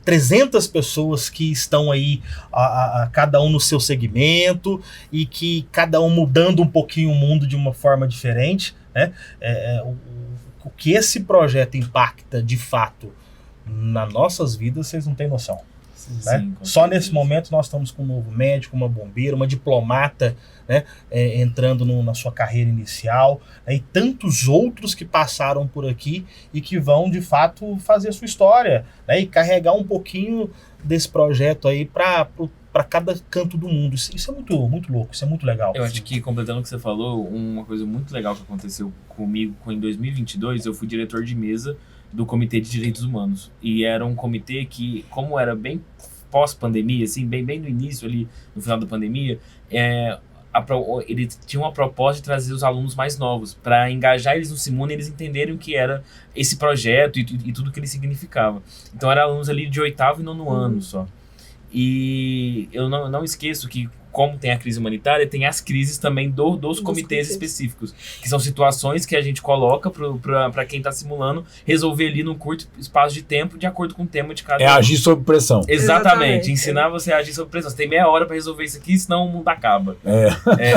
300 pessoas que estão aí, a cada um no seu segmento, e que cada um mudando um pouquinho o mundo de uma forma diferente, né? O que esse projeto impacta de fato nas nossas vidas, vocês não têm noção. Né? Sim, Só nesse momento nós estamos com um novo médico, uma bombeira, uma diplomata, né, entrando na sua carreira inicial, né, e tantos outros que passaram por aqui e que vão de fato fazer a sua história, né, e carregar um pouquinho desse projeto aí para cada canto do mundo. Isso é muito, muito louco, isso é muito legal. Eu acho que, completando o que você falou, uma coisa muito legal que aconteceu comigo em 2022, eu fui diretor de mesa do Comitê de Direitos Humanos. E era um comitê que, como era bem pós-pandemia, assim, bem no início ali, no final da pandemia, ele tinha uma proposta de trazer os alunos mais novos, para engajar eles no Simuna e eles entenderem o que era esse projeto e tudo que ele significava. Então eram alunos ali de 8º e 9º ano só. E eu não esqueço que, como tem a crise humanitária, tem as crises também dos comitês específicos, que são situações que a gente coloca para quem está simulando resolver ali num curto espaço de tempo, de acordo com o tema de cada um. Agir sob pressão. Exatamente. Ensinar você a agir sob pressão. Você tem meia hora para resolver isso aqui, senão o mundo acaba.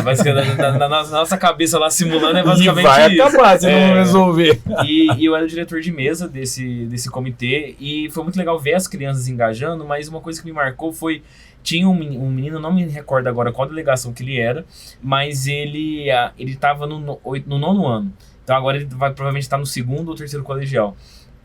Basicamente, na nossa cabeça lá simulando é basicamente isso. E vai isso. acabar se não resolver. E eu era o diretor de mesa desse comitê, e foi muito legal ver as crianças engajando, mas uma coisa que me marcou foi... Tinha um menino, não me recordo agora qual delegação que ele era, mas ele estava no 9º ano. Então agora ele vai provavelmente estar no 2º ou 3º colegial.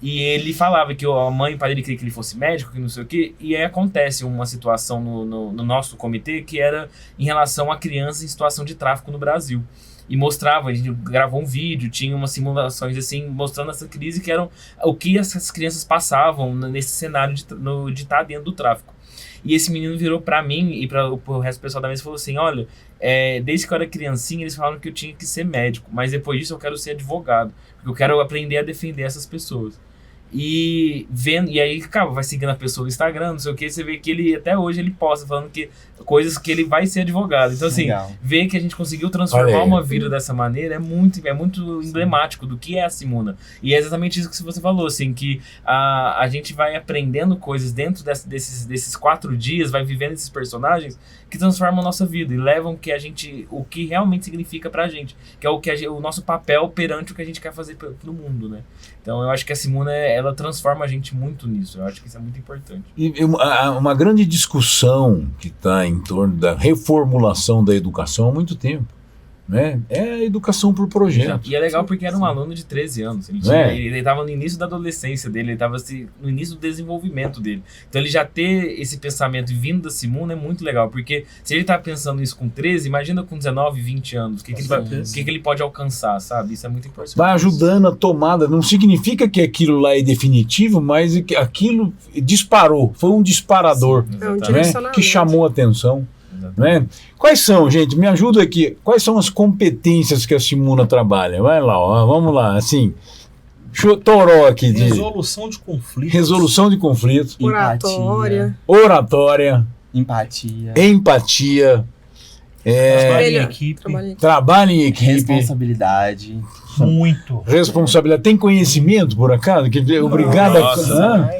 E ele falava que a mãe e o pai dele queria que ele fosse médico, que não sei o quê. E aí acontece uma situação no nosso comitê que era em relação a crianças em situação de tráfico no Brasil. E mostrava, a gente gravou um vídeo, tinha umas simulações assim, mostrando essa crise, que eram o que essas crianças passavam nesse cenário de estar dentro do tráfico. E esse menino virou pra mim e para o resto do pessoal da mesa e falou assim, olha, desde que eu era criancinha eles falaram que eu tinha que ser médico, mas depois disso eu quero ser advogado, porque eu quero aprender a defender essas pessoas. E aí, cara, vai seguindo a pessoa no Instagram, não sei o que, você vê que ele, até hoje, ele posta falando que coisas que ele vai ser advogado. Então, assim, ver que a gente conseguiu transformar uma vida dessa maneira é muito emblemático do que é a Simuna. E é exatamente isso que você falou, assim, que a gente vai aprendendo coisas dentro desses 4 dias, vai vivendo esses personagens que transformam a nossa vida e levam o que realmente significa pra gente, que é o nosso papel perante o que a gente quer fazer pro mundo, né? Então eu acho que a Simuna, ela transforma a gente muito nisso, eu acho que isso é muito importante. E uma grande discussão que está em torno da reformulação da educação há muito tempo, né? É a educação por projeto. E é legal porque era um aluno de 13 anos. Ele estava no início da adolescência dele, ele estava no início do desenvolvimento dele. Então ele já ter esse pensamento vindo da Simuna é muito legal, porque se ele está pensando isso com 13, imagina com 19, 20 anos, o que ele pode alcançar, sabe? Isso é muito importante. Vai ajudando a tomada, não significa que aquilo lá é definitivo, mas que aquilo disparou, foi um disparador. Sim, né? Que chamou a atenção. Né? Quais são, gente, me ajuda aqui, quais são as competências que a Simuna trabalha? Vai lá, ó, vamos lá, assim, toró aqui. Resolução de conflitos. Resolução de conflitos. Oratória. Empatia. Trabalho em equipe. Responsabilidade. Muito. Responsabilidade. Tem conhecimento, por acaso? Obrigado.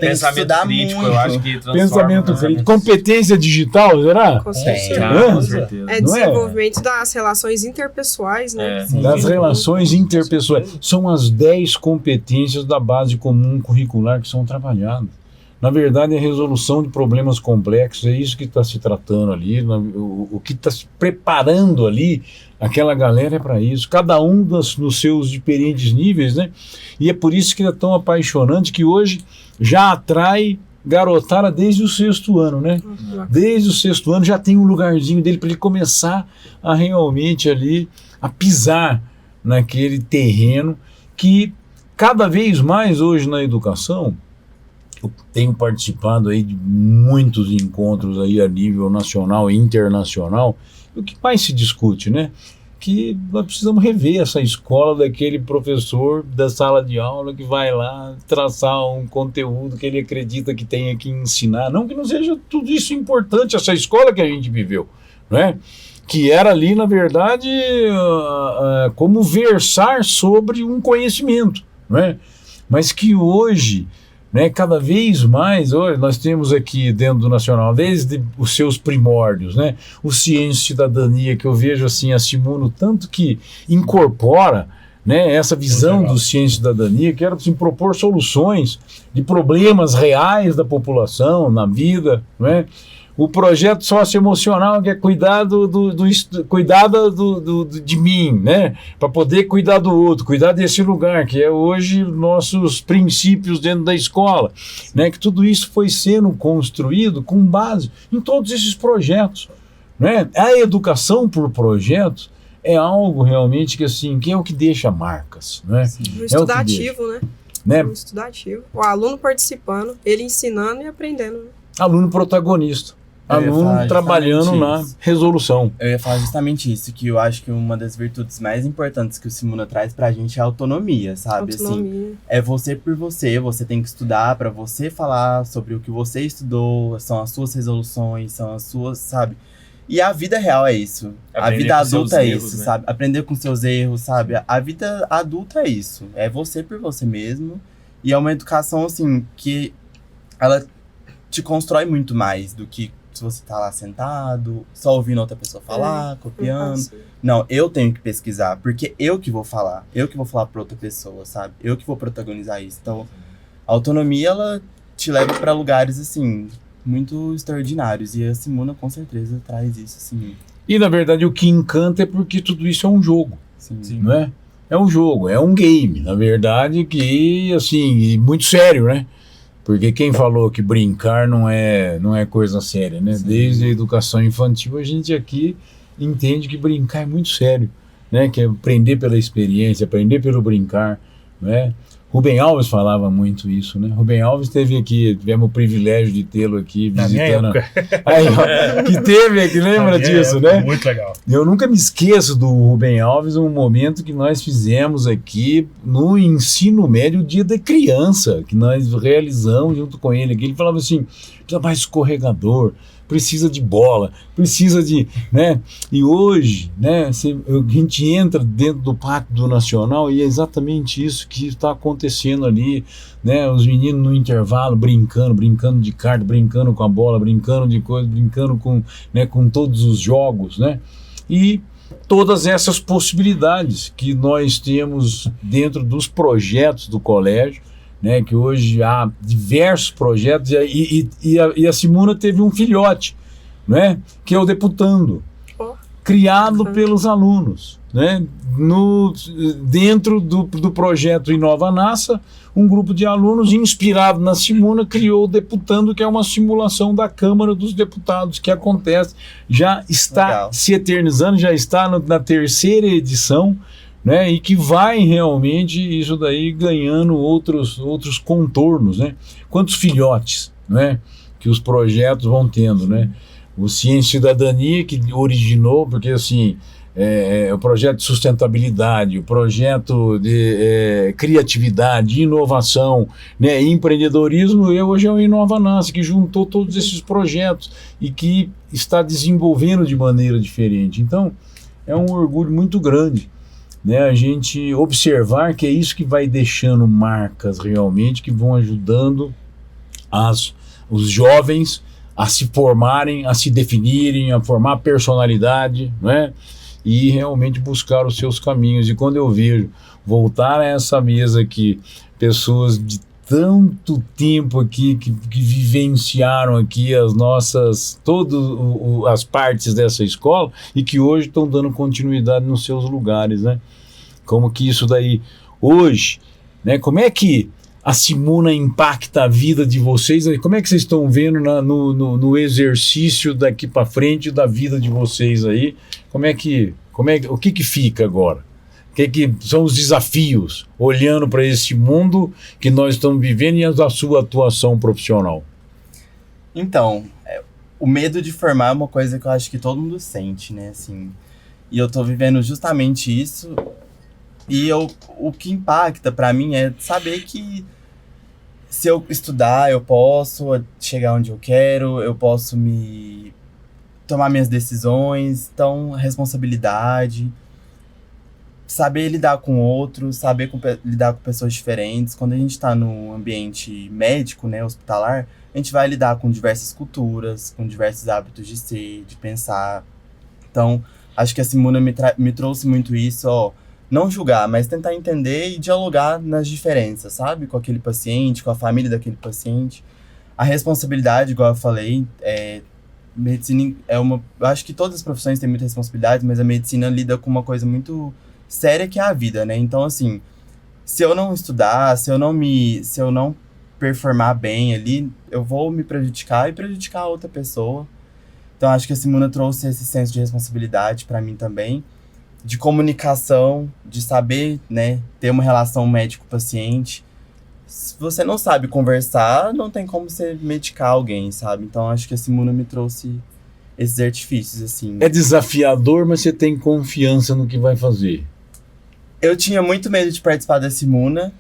Pensamento crítico, eu acho que transforma. Pensamento crítico. Competência digital, será? Com certeza. Com certeza. Desenvolvimento das relações interpessoais, né? Das relações interpessoais. São as 10 competências da base comum curricular que são trabalhadas. Na verdade, é a resolução de problemas complexos, é isso que está se tratando ali, o que está se preparando ali, aquela galera é para isso, cada um nos seus diferentes níveis, né? E é por isso que é tão apaixonante, que hoje já atrai garotada desde o 6º ano, né? Desde o 6º ano já tem um lugarzinho dele para ele começar a realmente ali, a pisar naquele terreno que cada vez mais hoje na educação, eu tenho participado aí de muitos encontros aí a nível nacional e internacional, e o que mais se discute, né? Que nós precisamos rever essa escola daquele professor da sala de aula que vai lá traçar um conteúdo que ele acredita que tenha que ensinar. Não que não seja tudo isso importante, essa escola que a gente viveu, não é? Que era ali, na verdade, como versar sobre um conhecimento, não é? Mas que hoje, né, cada vez mais, hoje nós temos aqui dentro do Nacional, desde os seus primórdios, né, o Ciência e Cidadania, que eu vejo assim, a Simuna, tanto que incorpora, né, essa visão do Ciência e Cidadania, que era assim, propor soluções de problemas reais da população, na vida, não é? O projeto socioemocional, que é cuidar de mim, né? Para poder cuidar do outro, cuidar desse lugar, que é hoje nossos princípios dentro da escola, né? Que tudo isso foi sendo construído com base em todos esses projetos, né? A educação por projetos é algo realmente que, assim, que é o que deixa marcas, né? O estudativo, né? O estudativo. O aluno participando, ele ensinando e aprendendo. Né? Aluno protagonista. Aluno trabalhando na resolução. Eu ia falar justamente isso, que eu acho que uma das virtudes mais importantes que o Simuna traz pra gente é a autonomia, sabe? Autonomia. Assim, é você por você tem que estudar pra você falar sobre o que você estudou, são as suas resoluções, são as suas, sabe? E a vida real é isso. A vida adulta é isso, né? Sabe? Aprender com seus erros, sabe? A vida adulta é isso. É você por você mesmo. E é uma educação, assim, que ela te constrói muito mais do que se você tá lá sentado, só ouvindo outra pessoa falar, copiando. Não, eu tenho que pesquisar, porque eu que vou falar. Eu que vou falar pra outra pessoa, sabe? Eu que vou protagonizar isso. Então, a autonomia, ela te leva pra lugares, assim, muito extraordinários. E a Simuna, com certeza, traz isso, assim. E, na verdade, o que encanta é porque tudo isso é um jogo, não é? É um jogo, é um game, na verdade, que, assim, muito sério, né? Porque quem falou que brincar não é coisa séria, né? Sim. Desde a educação infantil, a gente aqui entende que brincar é muito sério, né? Que é aprender pela experiência, aprender pelo brincar, né? Rubem Alves falava muito isso, né? Rubem Alves esteve aqui, tivemos o privilégio de tê-lo aqui visitando. Aí, ó, que teve aqui, lembra disso, né? Muito legal. Eu nunca me esqueço do Rubem Alves, um momento que nós fizemos aqui no ensino médio, o Dia da Criança, que nós realizamos junto com ele aqui. Ele falava assim, precisa mais escorregador, precisa de bola, precisa de, né? E hoje, né, a gente entra dentro do pátio do Nacional e é exatamente isso que está acontecendo ali, né? Os meninos no intervalo brincando de carta, brincando com a bola, brincando de coisa, brincando com, né, com todos os jogos, né? E todas essas possibilidades que nós temos dentro dos projetos do colégio, né, que hoje há diversos projetos e a Simuna teve um filhote, né, que é o Deputando, criado pelos alunos, né, dentro do projeto Inova NASA, um grupo de alunos inspirado na Simuna criou o Deputando, que é uma simulação da Câmara dos Deputados que acontece, já está se eternizando, já está na terceira edição, né, e que vai realmente isso daí ganhando outros contornos, né? Quantos filhotes, né, que os projetos vão tendo, né? O Ciência e Cidadania, que originou, porque assim, o projeto de sustentabilidade, o projeto de criatividade, inovação, né, empreendedorismo, e hoje é o Inova NASA, que juntou todos esses projetos e que está desenvolvendo de maneira diferente. Então, é um orgulho muito grande, né, a gente observar que é isso que vai deixando marcas realmente, que vão ajudando os jovens a se formarem, a se definirem, a formar personalidade, né, e realmente buscar os seus caminhos. E quando eu vejo voltar a essa mesa aqui, pessoas de tanto tempo aqui que vivenciaram aqui todas as partes dessa escola e que hoje estão dando continuidade nos seus lugares, né? Como que isso daí hoje, né? Como é que a Simuna impacta a vida de vocês? Como é que vocês estão vendo no exercício daqui para frente da vida de vocês aí? O que fica agora? que são os desafios, olhando para esse mundo que nós estamos vivendo e a sua atuação profissional? Então, o medo de formar é uma coisa que eu acho que todo mundo sente, né? Assim, e eu tô vivendo justamente isso. E o que impacta pra mim é saber que se eu estudar, eu posso chegar onde eu quero, eu posso tomar minhas decisões. Então, responsabilidade, saber lidar com outros, saber lidar com pessoas diferentes. Quando a gente tá no ambiente médico, né, hospitalar, a gente vai lidar com diversas culturas, com diversos hábitos de ser, de pensar. Então, acho que a Simuna me trouxe muito isso, não julgar, mas tentar entender e dialogar nas diferenças, sabe? Com aquele paciente, com a família daquele paciente. A responsabilidade, igual eu falei, medicina eu acho que todas as profissões têm muita responsabilidade, mas a medicina lida com uma coisa muito séria que é a vida, né? Então, assim, se eu não estudar, se eu não performar bem ali, eu vou me prejudicar e prejudicar a outra pessoa. Então, acho que a Simuna trouxe esse senso de responsabilidade para mim também, de comunicação, de saber, né, ter uma relação médico-paciente. Se você não sabe conversar, não tem como você medicar alguém, sabe? Então, acho que a Simuna me trouxe esses artifícios, assim. É desafiador, mas você tem confiança no que vai fazer. Eu tinha muito medo de participar da Simuna,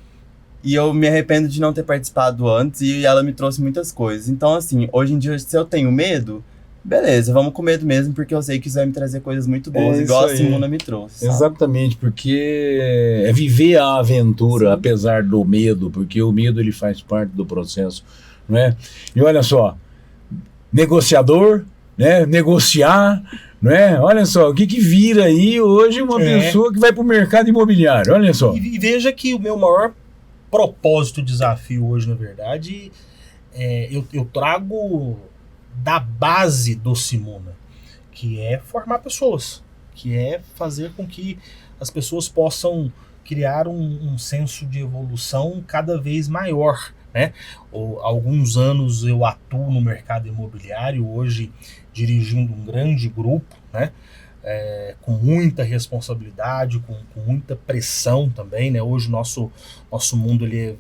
e eu me arrependo de não ter participado antes, e ela me trouxe muitas coisas. Então, assim, hoje em dia, se eu tenho medo, beleza, vamos com medo mesmo, porque eu sei que isso vai me trazer coisas muito boas, igual a Simuna me trouxe, sabe? Exatamente, porque é viver a aventura, sim, apesar do medo, porque o medo ele faz parte do processo, não é? E olha só, negociador, né? Negociar, não é? Olha só, o que vira aí hoje uma pessoa que vai para o mercado imobiliário, olha só. E veja que o meu maior propósito, desafio hoje, na verdade, eu trago da base do Simuna, que é formar pessoas, que é fazer com que as pessoas possam criar um senso de evolução cada vez maior, né? Há alguns anos eu atuo no mercado imobiliário, hoje dirigindo um grande grupo, né? Com muita responsabilidade, com muita pressão também, né? Hoje o nosso mundo ele é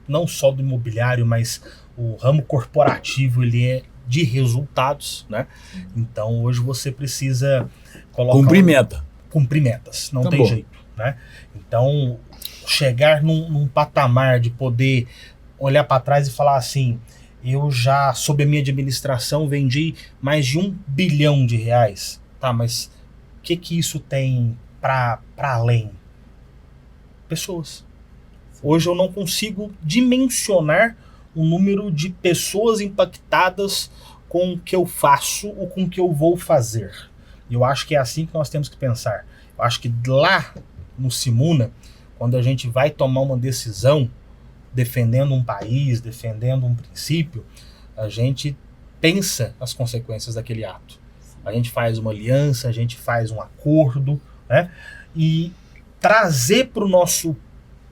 não só do imobiliário, mas o ramo corporativo ele é de resultados, né? Então hoje você precisa cumprir metas, não tem jeito, né? Então chegar num patamar de poder olhar para trás e falar assim, eu já sob a minha administração vendi mais de R$1 bilhão, tá? Mas o que isso tem para além? Pessoas. Hoje eu não consigo dimensionar o número de pessoas impactadas com o que eu faço ou com o que eu vou fazer. E eu acho que é assim que nós temos que pensar. Eu acho que lá no Simuna, quando a gente vai tomar uma decisão, defendendo um país, defendendo um princípio, a gente pensa as consequências daquele ato. A gente faz uma aliança, a gente faz um acordo, né? E trazer para o nosso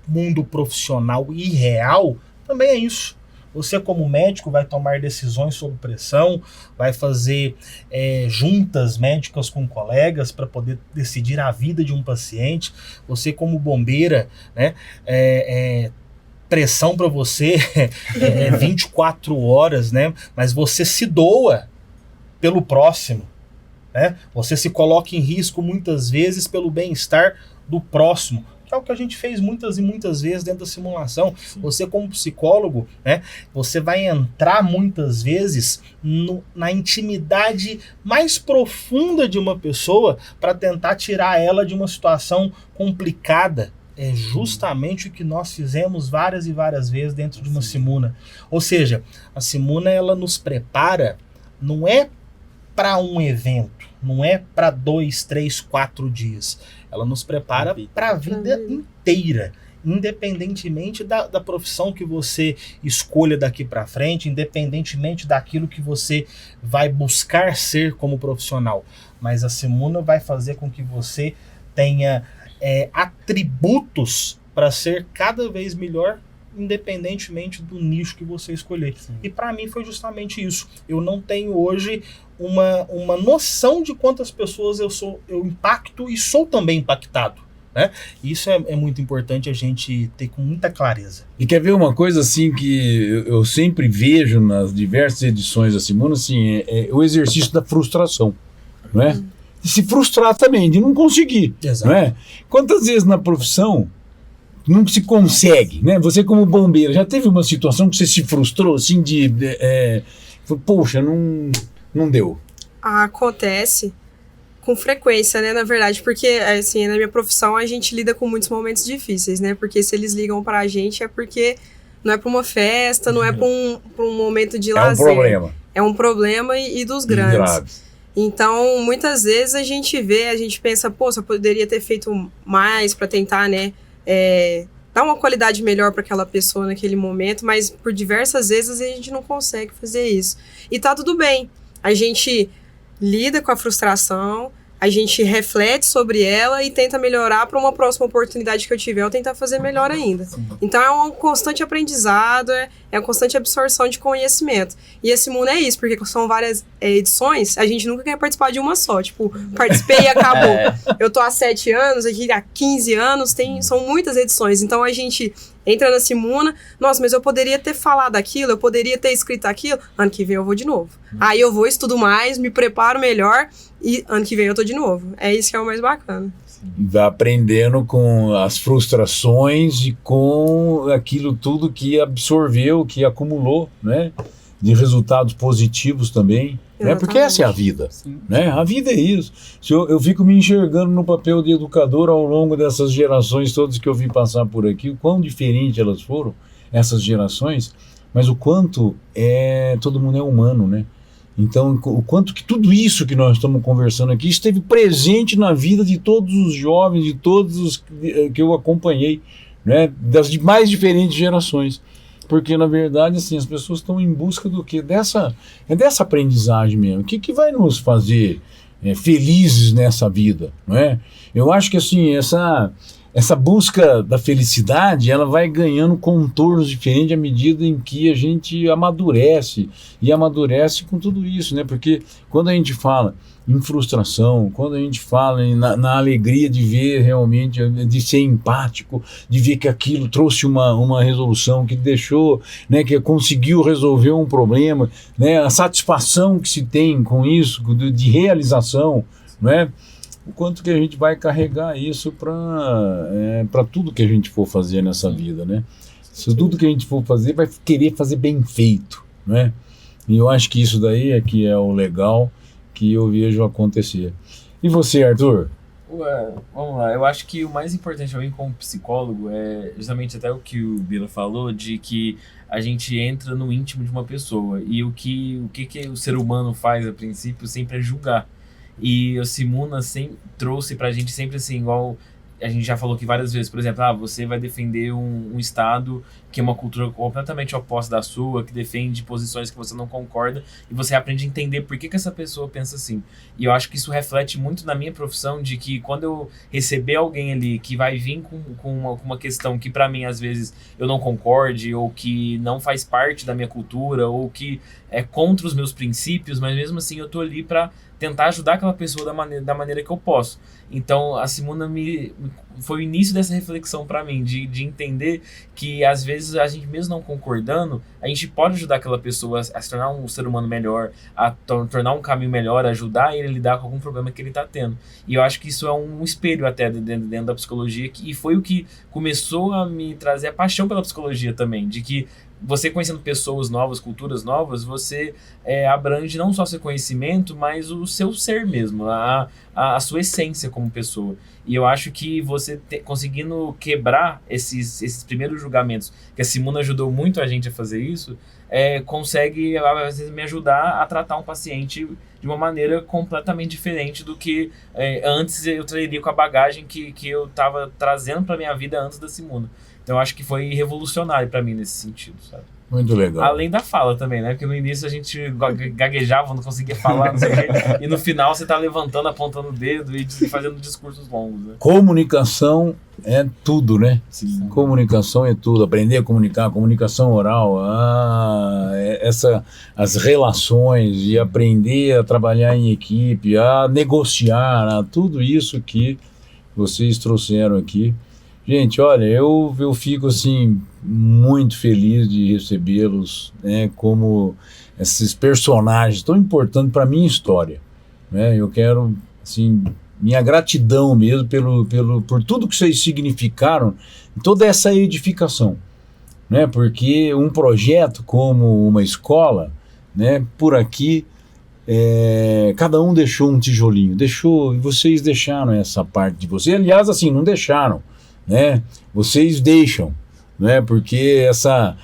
mundo profissional e real também é isso. Você, como médico, vai tomar decisões sob pressão, vai fazer juntas médicas com colegas para poder decidir a vida de um paciente. Você, como bombeira, né, pressão para você 24 horas, né, mas você se doa pelo próximo. Né? Você se coloca em risco muitas vezes pelo bem-estar do próximo, que é o que a gente fez muitas e muitas vezes dentro da simulação. Sim. Você, como psicólogo, né, você vai entrar muitas vezes na intimidade mais profunda de uma pessoa para tentar tirar ela de uma situação complicada. É justamente o que nós fizemos várias e várias vezes dentro de uma Simuna. Ou seja, a Simuna ela nos prepara, não é para um evento, não é para 2, 3, 4 dias. Ela nos prepara para a vida inteira, independentemente da profissão que você escolha daqui para frente, independentemente daquilo que você vai buscar ser como profissional. Mas a Simuna vai fazer com que você tenha atributos para ser cada vez melhor, independentemente do nicho que você escolher. Sim. E para mim foi justamente isso. Eu não tenho hoje uma noção de quantas pessoas eu impacto e sou também impactado. né? Isso é muito importante a gente ter com muita clareza. E quer ver uma coisa assim que eu sempre vejo nas diversas edições da Simona, assim, é o exercício da frustração, não é? De se frustrar também, de não conseguir, Exato. não é? Quantas vezes na profissão não se consegue, né? Você como bombeiro, já teve uma situação que você se frustrou, assim, poxa, não deu. Acontece com frequência, né, na verdade, porque, assim, na minha profissão a gente lida com muitos momentos difíceis, né, porque se eles ligam pra gente é porque não é pra uma festa, não é pra um momento de lazer. É um problema. É um problema e dos grandes. Graves. Então, muitas vezes a gente pensa, pô, você poderia ter feito mais pra tentar, né, dar uma qualidade melhor pra aquela pessoa naquele momento, mas por diversas vezes a gente não consegue fazer isso. E tá tudo bem. A gente lida com a frustração, a gente reflete sobre ela e tenta melhorar para uma próxima oportunidade que eu tiver, eu tentar fazer melhor ainda. Então é um constante aprendizado, é uma constante absorção de conhecimento. E esse mundo é isso, porque são várias edições, a gente nunca quer participar de uma só. Tipo, participei e acabou. Eu tô há 7 anos, aqui há 15 anos, são muitas edições. Então a gente entra na Simuna, nossa, mas eu poderia ter falado aquilo, eu poderia ter escrito aquilo, ano que vem eu vou de novo. Aí eu vou, estudo mais, me preparo melhor e ano que vem eu tô de novo. É isso que é o mais bacana. Vai aprendendo com as frustrações e com aquilo tudo que absorveu, que acumulou, né? De resultados positivos também. Né? Porque essa é a vida. Né? A vida é isso. Eu fico me enxergando no papel de educador ao longo dessas gerações todas que eu vi passar por aqui, o quão diferente elas foram, essas gerações, mas o quanto todo mundo é humano, né? Então, o quanto que tudo isso que nós estamos conversando aqui esteve presente na vida de todos os jovens, de todos os que eu acompanhei, né? Das mais diferentes gerações. Porque, na verdade, assim, as pessoas estão em busca do quê? Dessa aprendizagem mesmo. O que vai nos fazer felizes nessa vida, não é? Eu acho que, assim, essa busca da felicidade, ela vai ganhando contornos diferentes à medida em que a gente amadurece, e amadurece com tudo isso, né? Porque quando a gente fala em frustração, quando a gente fala na alegria de ver realmente, de ser empático, de ver que aquilo trouxe uma resolução, que deixou, né, que conseguiu resolver um problema, né, a satisfação que se tem com isso, de realização, né? O quanto que a gente vai carregar isso para tudo que a gente for fazer nessa vida, né? Se tudo que a gente for fazer, vai querer fazer bem feito, né? E eu acho que isso daí é que é o legal que eu vejo acontecer. E você, Arthur? Vamos lá, eu acho que o mais importante para mim como psicólogo é justamente até o que o Bila falou, de que a gente entra no íntimo de uma pessoa, e o que o ser humano faz a princípio sempre é julgar. E o Simuna trouxe pra gente sempre assim, igual a gente já falou aqui várias vezes, por exemplo, você vai defender um estado que é uma cultura completamente oposta da sua, que defende posições que você não concorda, e você aprende a entender por que essa pessoa pensa assim. E eu acho que isso reflete muito na minha profissão, de que quando eu receber alguém ali que vai vir com uma questão que pra mim às vezes eu não concorde, ou que não faz parte da minha cultura, ou que é contra os meus princípios, mas mesmo assim eu tô ali pra tentar ajudar aquela pessoa da maneira que eu posso. Então a Simuna foi o início dessa reflexão para mim, de entender que às vezes a gente mesmo não concordando, a gente pode ajudar aquela pessoa a se tornar um ser humano melhor, a tornar um caminho melhor, ajudar ele a lidar com algum problema que ele está tendo. E eu acho que isso é um espelho até dentro da psicologia, e foi o que começou a me trazer a paixão pela psicologia também, de que você conhecendo pessoas novas, culturas novas, você abrange não só seu conhecimento, mas o seu ser mesmo, a sua essência como pessoa. E eu acho que você conseguindo quebrar esses primeiros julgamentos, que a Simuna ajudou muito a gente a fazer isso, consegue, às vezes, me ajudar a tratar um paciente de uma maneira completamente diferente do que antes eu traria com a bagagem que eu estava trazendo para minha vida antes da Simuna. Então eu acho que foi revolucionário para mim nesse sentido, sabe? Muito legal. Além da fala também, né? Porque no início a gente gaguejava, não conseguia falar, não sei o quê. E no final você tá levantando, apontando o dedo e fazendo discursos longos, né? Comunicação é tudo, né? Sim. Comunicação é tudo. Aprender a comunicar, comunicação oral, as relações, e aprender a trabalhar em equipe, a negociar, tudo isso que vocês trouxeram aqui. Gente, olha, eu fico assim muito feliz de recebê-los, né, como esses personagens tão importantes para a minha história, né? Eu quero, assim, minha gratidão mesmo por tudo que vocês significaram, toda essa edificação, né? Porque um projeto como uma escola, né, por aqui, cada um deixou um tijolinho, e vocês deixaram essa parte de vocês. Aliás, assim, não deixaram, né? Vocês deixam, né? Porque essa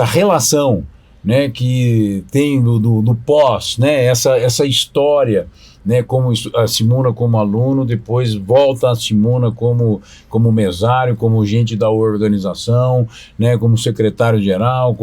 relação, né, que tem no pós, né? Essa história, né? Como a Simona como aluno, depois volta a Simona como mesário, como gente da organização, né? Como secretário-geral,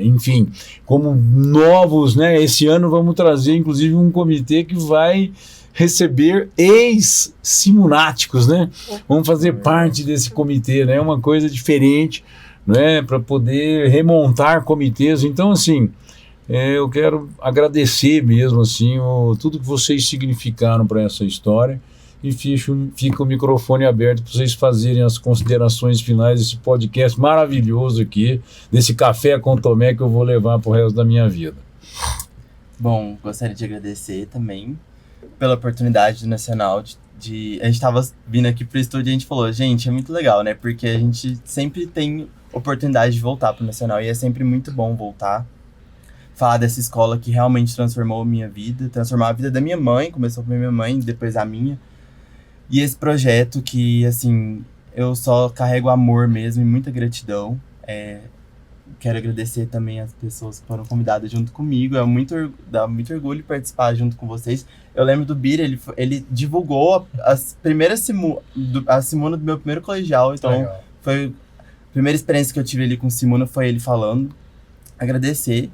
enfim, como novos, né? Esse ano vamos trazer, inclusive, um comitê que vai receber ex-simunáticos, né? Vamos fazer parte desse comitê, né? Uma coisa diferente, né? Para poder remontar comitês. Então, assim, eu quero agradecer mesmo, assim, tudo que vocês significaram para essa história, e fica o microfone aberto para vocês fazerem as considerações finais desse podcast maravilhoso aqui, desse café com Tomé que eu vou levar para o resto da minha vida. Bom, gostaria de agradecer também pela oportunidade do Nacional a gente estava vindo aqui pro estúdio e a gente falou, gente, é muito legal, né? Porque a gente sempre tem oportunidade de voltar pro Nacional e é sempre muito bom voltar. Falar dessa escola que realmente transformou a minha vida, transformou a vida da minha mãe, começou com a minha mãe, depois a minha. E esse projeto que, assim, eu só carrego amor mesmo e muita gratidão. Quero agradecer também as pessoas que foram convidadas junto comigo. Dá muito orgulho participar junto com vocês. Eu lembro do Bira, ele divulgou a Simona do meu primeiro colegial. Então, Legal. foi a primeira experiência que eu tive ali com Simona, foi ele falando. Agradecer.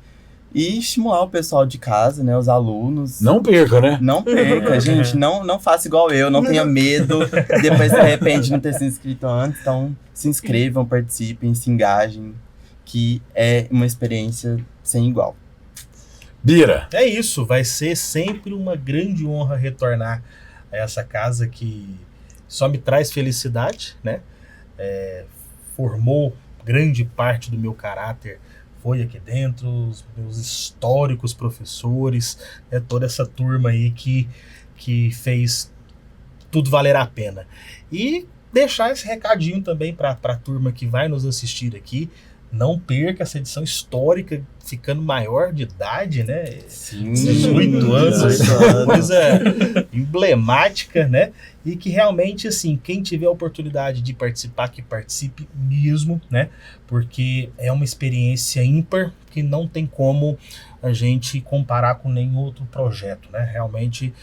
E estimular o pessoal de casa, né? Os alunos. Não perca, né? Não perca, gente. Não faça igual eu. Não tenha medo. Depois se arrepende de não ter se inscrito antes. Então, se inscrevam, participem, se engajem. Que é uma experiência sem igual. Bira. É isso, vai ser sempre uma grande honra retornar a essa casa que só me traz felicidade, né? Formou grande parte do meu caráter, foi aqui dentro, os meus históricos professores, né? Toda essa turma aí que fez tudo valer a pena. E deixar esse recadinho também para a turma que vai nos assistir aqui. Não perca essa edição histórica, ficando maior de idade, né? Sim, 18 anos, 18 anos. coisa emblemática, né? E que realmente, assim, quem tiver a oportunidade de participar, que participe mesmo, né? Porque é uma experiência ímpar que não tem como a gente comparar com nenhum outro projeto, né? Realmente,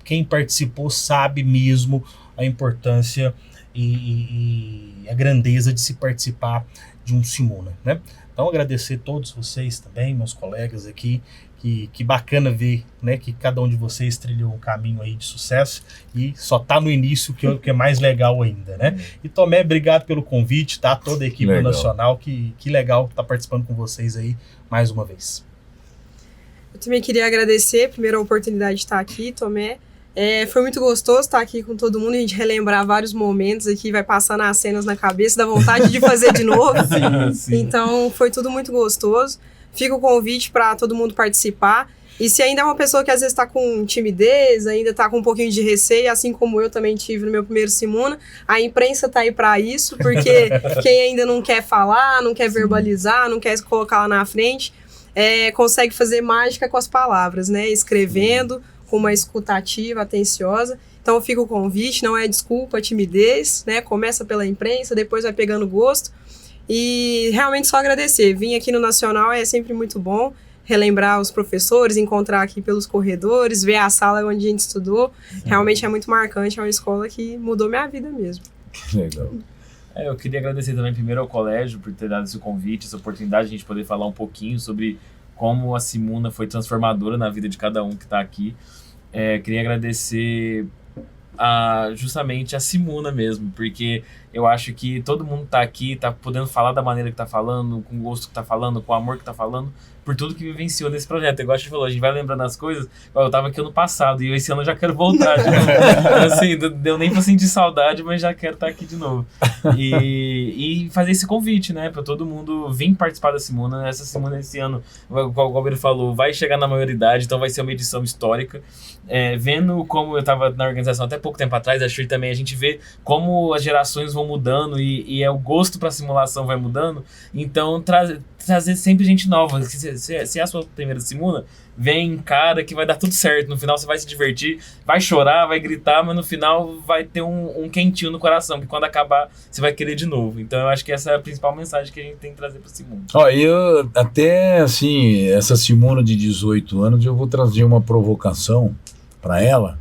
quem participou sabe mesmo a importância e a grandeza de se participar de um Simuna, né? Então agradecer a todos vocês também, meus colegas aqui, que bacana ver, né, que cada um de vocês trilhou um caminho aí de sucesso e só tá no início, que é mais legal ainda, né? E Tomé, obrigado pelo convite, tá? Toda a equipe Legal. Nacional, que legal estar participando com vocês aí mais uma vez. Eu também queria agradecer, primeiro, a oportunidade de estar aqui, Tomé. Foi muito gostoso estar aqui com todo mundo, a gente relembrar vários momentos aqui, vai passando as cenas na cabeça, dá vontade de fazer de novo. Sim. Então, foi tudo muito gostoso. Fica o convite para todo mundo participar. E se ainda é uma pessoa que às vezes está com timidez, ainda está com um pouquinho de receio, assim como eu também tive no meu primeiro Simuna, a imprensa está aí para isso, porque quem ainda não quer falar, não quer verbalizar, não quer se colocar lá na frente, consegue fazer mágica com as palavras, né? Escrevendo, com uma escuta ativa, atenciosa. Então fica o convite, não é desculpa a timidez, né? Começa pela imprensa, depois vai pegando gosto. E realmente só agradecer. Vir aqui no Nacional é sempre muito bom, relembrar os professores, encontrar aqui pelos corredores, ver a sala onde a gente estudou. Realmente é muito marcante, é uma escola que mudou minha vida mesmo. Legal. Eu queria agradecer também primeiro ao colégio por ter dado esse convite, essa oportunidade de a gente poder falar um pouquinho sobre como a Simuna foi transformadora na vida de cada um que está aqui. Queria agradecer justamente a Simuna mesmo, porque Eu acho que todo mundo tá aqui, tá podendo falar da maneira que tá falando, com o gosto que tá falando, com o amor que tá falando, por tudo que vivenciou nesse projeto. Igual a gente falou, a gente vai lembrando as coisas. Eu tava aqui ano passado e esse ano eu já quero voltar de novo. Então, assim, deu nem pra sentir saudade, mas já quero estar aqui de novo. E fazer esse convite, né, pra todo mundo vir participar da Simuna. Essa Simuna esse ano, igual o Galbeiro falou, vai chegar na maioridade, então vai ser uma edição histórica. Vendo como eu tava na organização até pouco tempo atrás, acho que também a gente vê como as gerações vão mudando e o gosto pra simulação vai mudando. Então, trazer sempre gente nova. Se é a sua primeira Simuna, vem, cara, que vai dar tudo certo. No final você vai se divertir, vai chorar, vai gritar, mas no final vai ter um quentinho no coração, que quando acabar você vai querer de novo. Então eu acho que essa é a principal mensagem que a gente tem que trazer pra Simuna. Ó, eu até, assim, essa Simuna de 18 anos, eu vou trazer uma provocação para ela,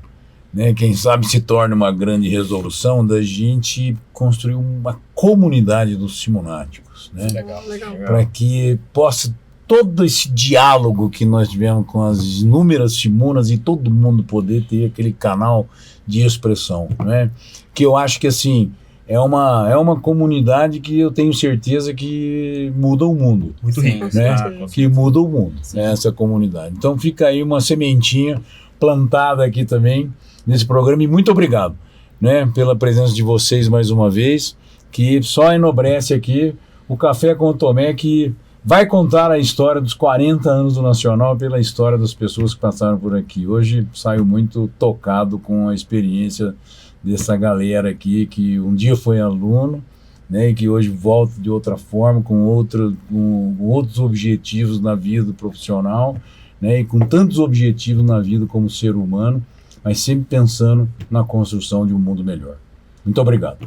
né? Quem sabe se torna uma grande resolução da gente construir uma comunidade dos simunáticos, né? Legal. Para que possa todo esse diálogo que nós tivemos com as inúmeras simunas e todo mundo poder ter aquele canal de expressão, né? Que eu acho que, assim, é uma comunidade que eu tenho certeza que muda o mundo. Muito Sim, rico. Né? com Que muda o mundo, essa comunidade. Então fica aí uma sementinha plantada aqui também nesse programa, e muito obrigado, né, pela presença de vocês mais uma vez, que só enobrece aqui o Café com o Tomé, que vai contar a história dos 40 anos do Nacional pela história das pessoas que passaram por aqui. Hoje saio muito tocado com a experiência dessa galera aqui, que um dia foi aluno, né, e que hoje volta de outra forma, com outros objetivos na vida profissional, né, e com tantos objetivos na vida como ser humano, mas sempre pensando na construção de um mundo melhor. Muito obrigado.